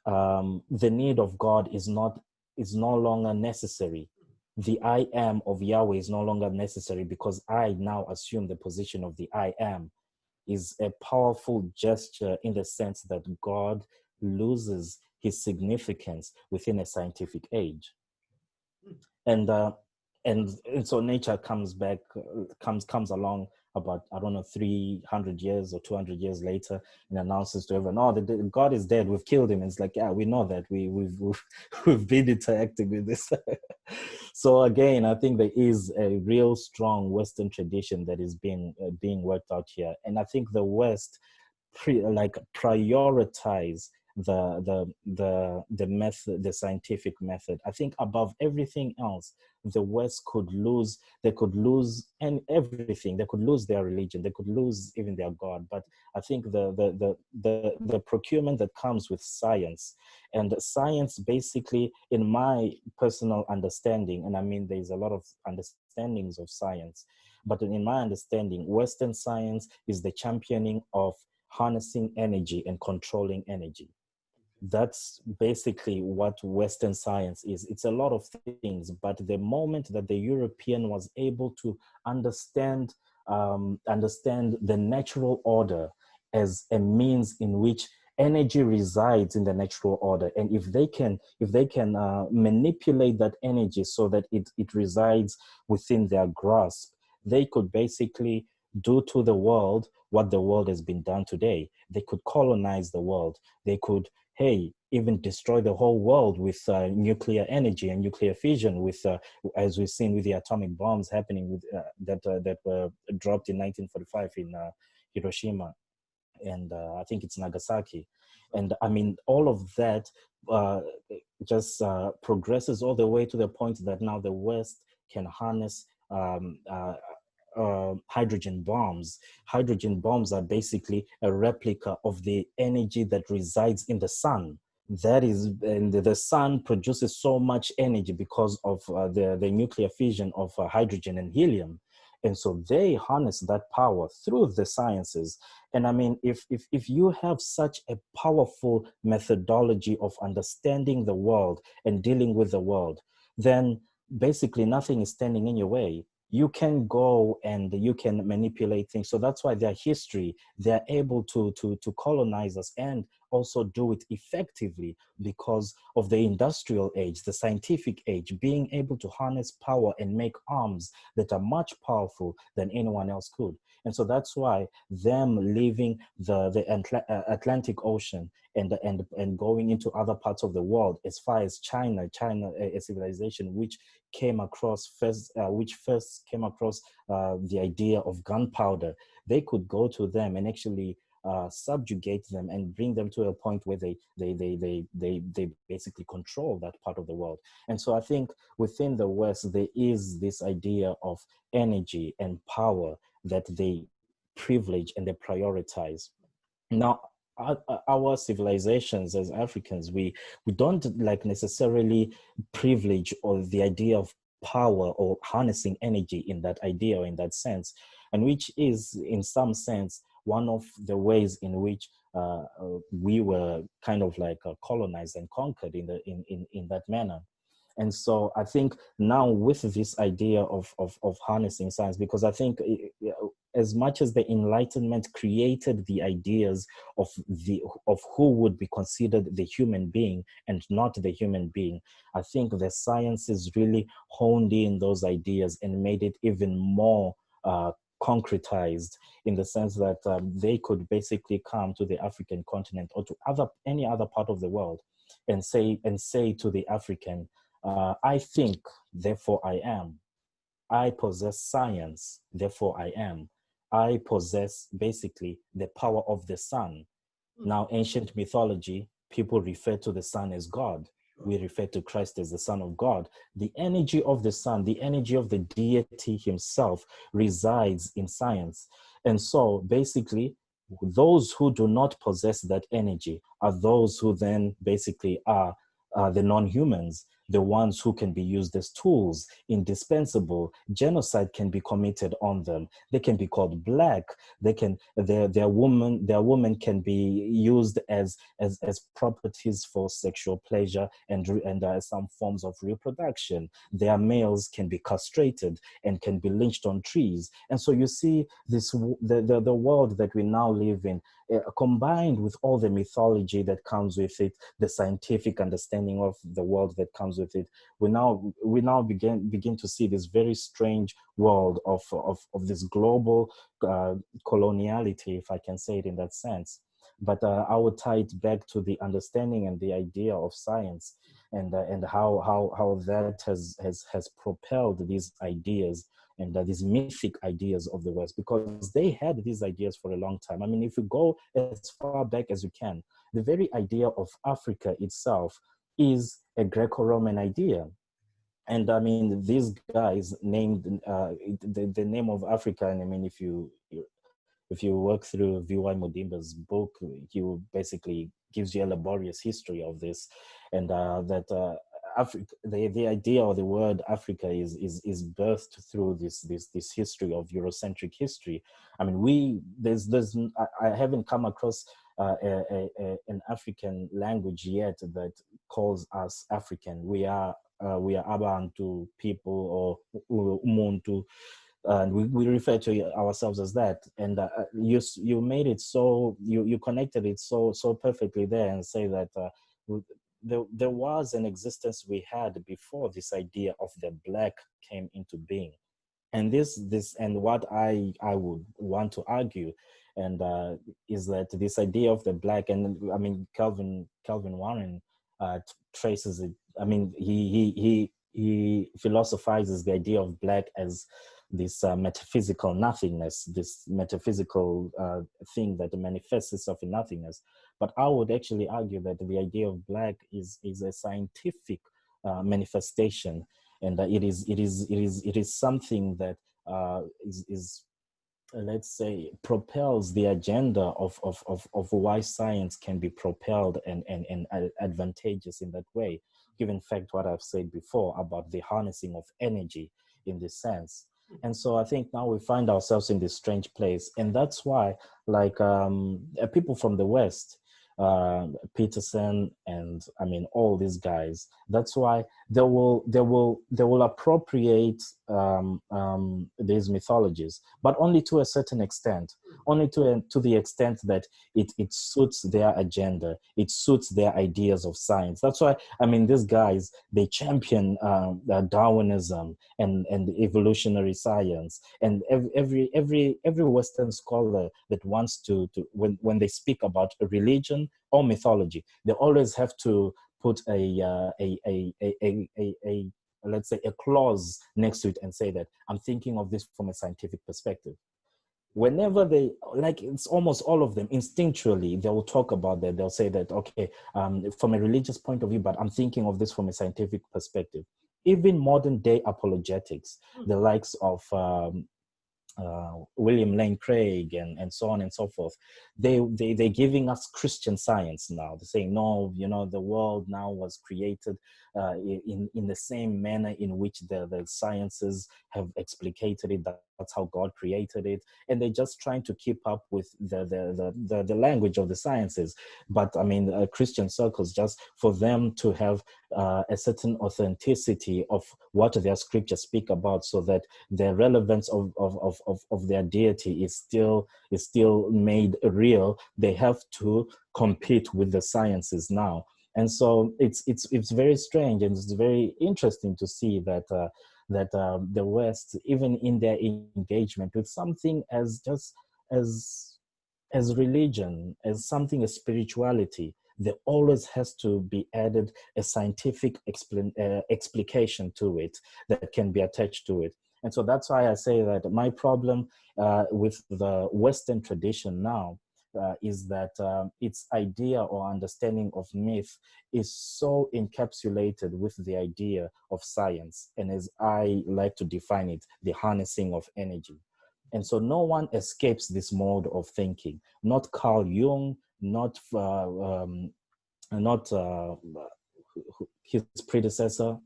the need of God is no longer necessary. The I am of Yahweh is no longer necessary because I now assume the position of the I am, is a powerful gesture in the sense that God loses his significance within a scientific age. And and so nature comes along about, I don't know, 300 years or 200 years later, and announces to everyone, oh, God is dead, we've killed him. And it's like, yeah, we know that, we've been interacting with this. So again, I think there is a real strong Western tradition that is being worked out here, and I think the West prioritize the method, the scientific method. I think above everything else, the West could lose. They could lose and everything. They could lose their religion. They could lose even their God. But I think the procurement that comes with science, and science basically, in my personal understanding, and I mean there's a lot of understandings of science, but in my understanding, Western science is the championing of harnessing energy and controlling energy. That's basically what Western science is. It's a lot of things, but the moment that the European was able to understand the natural order as a means in which energy resides in the natural order, and if they can manipulate that energy so that it resides within their grasp, they could basically do to the world what the world has been done today. They could colonize the world. They could, hey, even destroy the whole world with nuclear energy and nuclear fission, with as we've seen with the atomic bombs happening with that were dropped in 1945 in Hiroshima, and I think it's Nagasaki. And I mean, all of that uh, just progresses all the way to the point that now the West can harness hydrogen bombs. Hydrogen bombs are basically a replica of the energy that resides in the sun. That is, and the sun produces so much energy because of the nuclear fission of hydrogen and helium. And so they harness that power through the sciences. And I mean, if you have such a powerful methodology of understanding the world and dealing with the world, then basically nothing is standing in your way. You can go and you can manipulate things. So that's why their history, they're able to colonize us and also do it effectively because of the industrial age, the scientific age, being able to harness power and make arms that are much powerful than anyone else could. And so that's why them leaving the Atlantic Ocean and going into other parts of the world, as far as China, a civilization which came across first, which first came across the idea of gunpowder, they could go to them and actually subjugate them and bring them to a point where they basically control that part of the world. And so I think within the West there is this idea of energy and power that they privilege and they prioritize. Now our civilizations as Africans, we don't like necessarily privilege or the idea of power or harnessing energy in that idea or in that sense, and which is in some sense one of the ways in which we were kind of like colonized and conquered in that manner. And so I think now with this idea of harnessing science, because I think as much as the Enlightenment created the ideas of who would be considered the human being and not the human being, I think the sciences really honed in those ideas and made it even more concretized, in the sense that they could basically come to the African continent or to any other part of the world and say to the African, I think, therefore I am. I possess science, therefore I am. I possess basically the power of the sun. Mm. Now, ancient mythology, people refer to the sun as God. Sure. We refer to Christ as the Son of God. The energy of the sun, the energy of the deity himself resides in science. And so basically, those who do not possess that energy are those who then basically are the non-humans, the ones who can be used as tools, indispensable. Genocide can be committed on them. They can be called black. They can their women can be used as properties for sexual pleasure and some forms of reproduction. Their males can be castrated and can be lynched on trees. And so you see the world that we now live in, combined with all the mythology that comes with it, the scientific understanding of the world that comes with it, we now begin to see this very strange world of this global coloniality, if I can say it in that sense. But I would tie it back to the understanding and the idea of science, and how that has propelled these ideas and these mythic ideas of the West, because they had these ideas for a long time. I mean, if you go as far back as you can, the very idea of Africa itself is a Greco-Roman idea. And I mean, these guys named the name of Africa. And I mean, if you work through V.Y. Mudimba's book, he will basically gives you a laborious history of this, and that Africa, the idea or the word Africa is birthed through this history of Eurocentric history. I mean, I haven't come across an African language yet that calls us African. We are Abantu people or Umuntu, and we refer to ourselves as that. And you made it so you connected it so perfectly there, and say that there was an existence we had before this idea of the black came into being. And this and what I would want to argue, and is that this idea of the black, and I mean Calvin Warren traces it. I mean, he philosophizes the idea of black as this metaphysical nothingness, this metaphysical thing that manifests itself in nothingness. But I would actually argue that the idea of black is a scientific manifestation, and it is something that is let's say propels the agenda of why science can be propelled and advantageous in that way, given fact what I've said before about the harnessing of energy in this sense. And so I think now we find ourselves in this strange place, and that's why, like, people from the West, Peterson, and I mean all these guys, that's why they will appropriate these mythologies, but only to a certain extent, only to the extent that it suits their agenda, it suits their ideas of science. That's why, I mean, these guys, they champion Darwinism and evolutionary science, and every Western scholar that wants to when they speak about a religion or mythology, they always have to put a let's say a clause next to it and say that I'm thinking of this from a scientific perspective. Whenever they, like, it's almost all of them instinctually, they will talk about that. They'll say that, okay, from a religious point of view, but I'm thinking of this from a scientific perspective. Even modern day apologetics, the likes of William Lane Craig and so on and so forth, they're giving us Christian science now. They're saying, no, the world now was created in the same manner in which the sciences have explicated it. That's how God created it, and they're just trying to keep up with the language of the sciences. But I mean, Christian circles, just for them to have a certain authenticity of what their scriptures speak about, so that the relevance of their deity is still made real. They have to compete with the sciences now, and so it's very strange, and it's very interesting to see that the West, even in their engagement with something as religion, as something as spirituality, there always has to be added a scientific explication to it that can be attached to it. And so that's why I say that my problem with the Western tradition now is that its idea or understanding of myth is so encapsulated with the idea of science, and as I like to define it, the harnessing of energy. And so no one escapes this mode of thinking. Not Carl Jung, not his predecessor,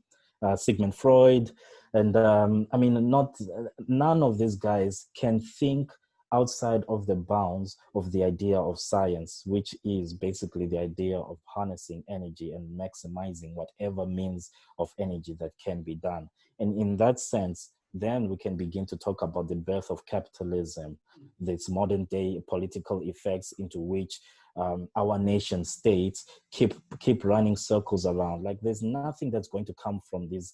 Sigmund Freud, and I mean, not none of these guys can think outside of the bounds of the idea of science, which is basically the idea of harnessing energy and maximizing whatever means of energy that can be done. And in that sense, then we can begin to talk about the birth of capitalism, its modern day political effects into which our nation states keep running circles around. Like, there's nothing that's going to come from these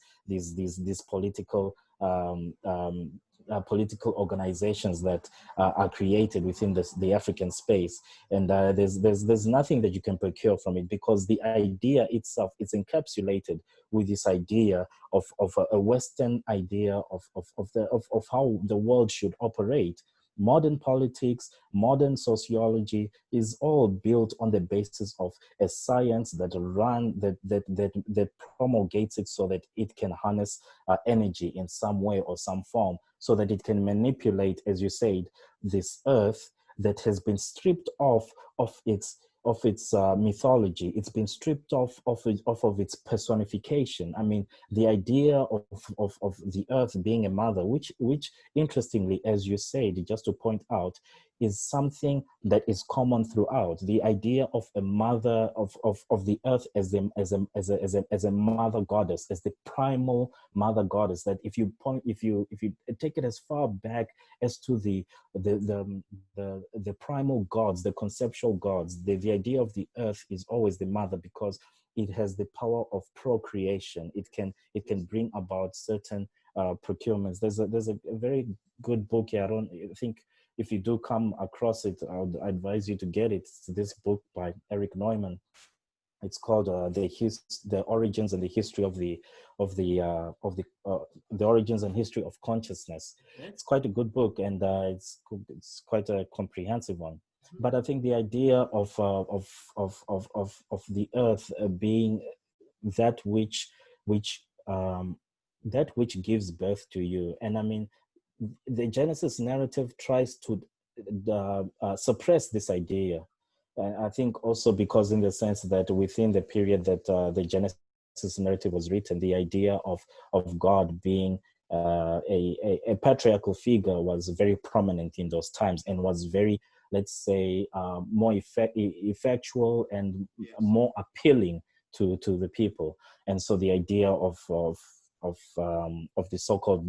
political organizations that are created within the African space, and there's nothing that you can procure from it, because the idea itself is encapsulated with this idea of a Western idea of how the world should operate. Modern politics, modern sociology is all built on the basis of a science that promulgates it so that it can harness energy in some way or some form, so that it can manipulate, as you said, this earth that has been stripped off of its mythology. It's been stripped off of its personification. I mean, the idea of the earth being a mother, which interestingly, as you said, just to point out, is something that is common throughout. The idea of a mother of the earth as a mother goddess, as the primal mother goddess. That if you take it as far back as to the primal gods, the conceptual gods, the idea of the earth is always the mother, because it has the power of procreation. It can bring about certain procurements. There's a very good book here. I think if you do come across it, I would advise you to get it. It's this book by Eric Neumann. It's called the origins and the history of the origins and history of consciousness. Okay. It's quite a good book, and it's quite a comprehensive one. But I think the idea of the earth being that which that which gives birth to you, and I mean, the Genesis narrative tries to suppress this idea. I think also because, in the sense that within the period that the Genesis narrative was written, the idea of God being a patriarchal figure was very prominent in those times, and was very, let's say, more effectual and more appealing to the people. And so the idea of the so-called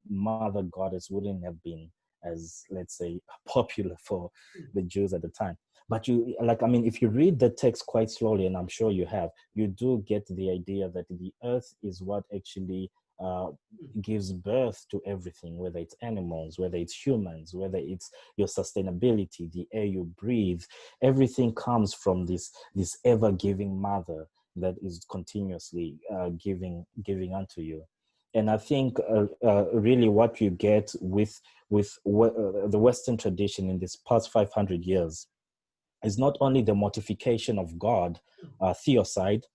mother goddess wouldn't have been as, let's say, popular for the Jews at the time. But you, like, I mean, if you read the text quite slowly, and I'm sure you have, you do get the idea that the earth is what actually gives birth to everything, whether it's animals, whether it's humans, whether it's your sustainability, the air you breathe. Everything comes from this ever-giving mother that is continuously giving unto you. And I think really what you get with the Western tradition in this past 500 years is not only the mortification of God, theocide,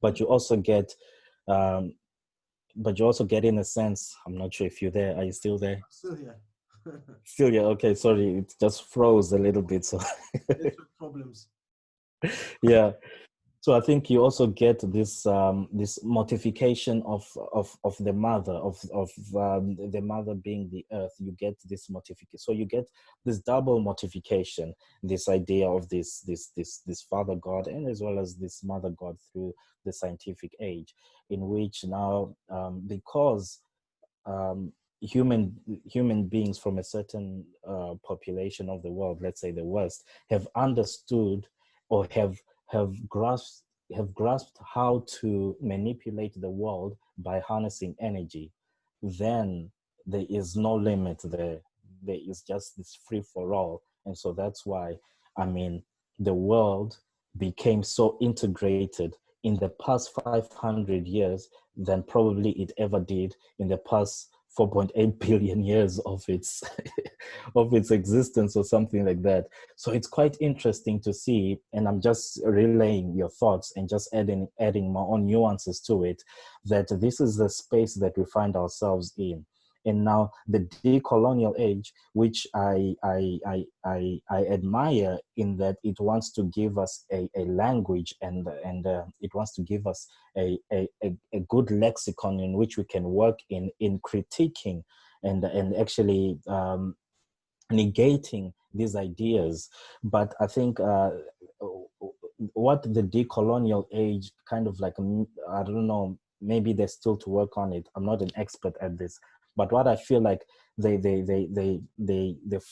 but you also get, um, in a sense. I'm not sure if you're there. Are you still there? Still here. Still, yeah. Okay, sorry, it just froze a little bit. So, Network problems. yeah. So I think you also get this mortification of the mother, of the mother being the earth. You get this mortification. So you get this double mortification, this idea of this father God, and as well as this mother God through the scientific age, in which now, because um, human beings from a certain population of the world, let's say the West, have understood, or have grasped how to manipulate the world by harnessing energy, then there is no limit there. There is just this free for all. And so that's why, I mean, the world became so integrated in the past 500 years than probably it ever did in the past 4.8 billion years of its of its existence, or something like that. So it's quite interesting to see, and I'm just relaying your thoughts and just adding my own nuances to it, that this is the space that we find ourselves in. And now the decolonial age, which I admire, in that it wants to give us a language, and it wants to give us a good lexicon in which we can work in critiquing and actually negating these ideas. But I think what the decolonial age kind of like, I don't know, maybe there's still to work on it. I'm not an expert at this, but what I feel like they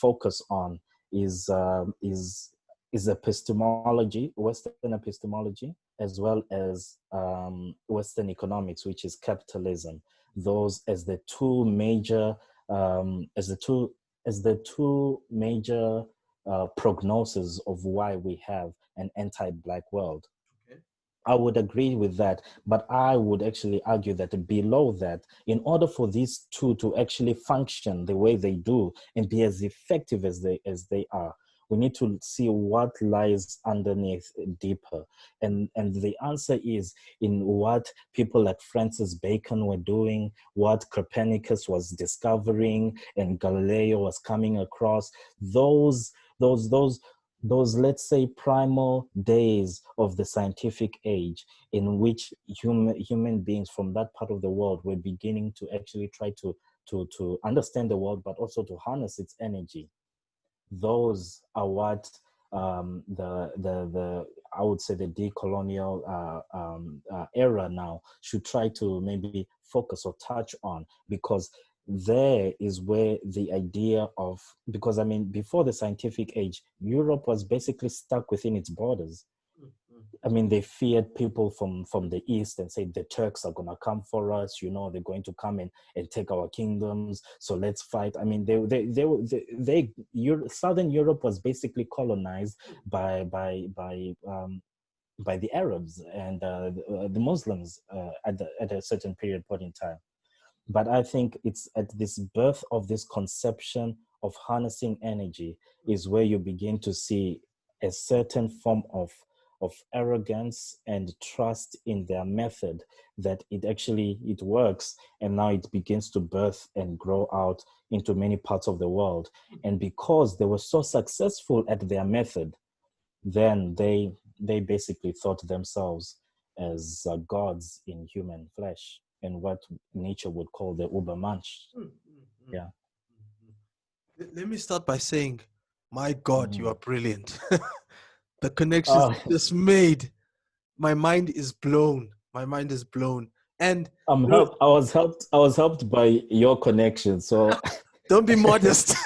focus on is epistemology, Western epistemology, as well as Western economics, which is capitalism. Those as the two major as the two major prognoses of why we have an anti-Black world. Okay. I would agree with that, but I would actually argue that below that, in order for these two to actually function the way they do and be as effective as they are, we need to see what lies underneath deeper. And the answer is in what people like Francis Bacon were doing, what Copernicus was discovering, and Galileo was coming across. Those let's say primal days of the scientific age, in which human beings from that part of the world were beginning to actually try to understand the world, but also to harness its energy. Those are what the I would say the decolonial era now should try to maybe focus or touch on, because there is where the idea of, because I mean, before the scientific age, Europe was basically stuck within its borders. I mean, they feared people from the east and said the Turks are gonna come for us. You know, they're going to come and take our kingdoms. So let's fight. I mean, Southern Europe was basically colonized by the Arabs and the Muslims at a certain period point in time. But I think it's at this birth of this conception of harnessing energy is where you begin to see a certain form of arrogance and trust in their method, that it works, and now it begins to birth and grow out into many parts of the world. And because they were so successful at their method, then they basically thought themselves as gods in human flesh, and what nature would call the Ubermensch. Yeah. Let me start by saying, my God, you Mm. are brilliant. The connections Oh, you just made, my mind is blown. My mind is blown. And I'm you know, helped. I was helped by your connection. So don't be modest.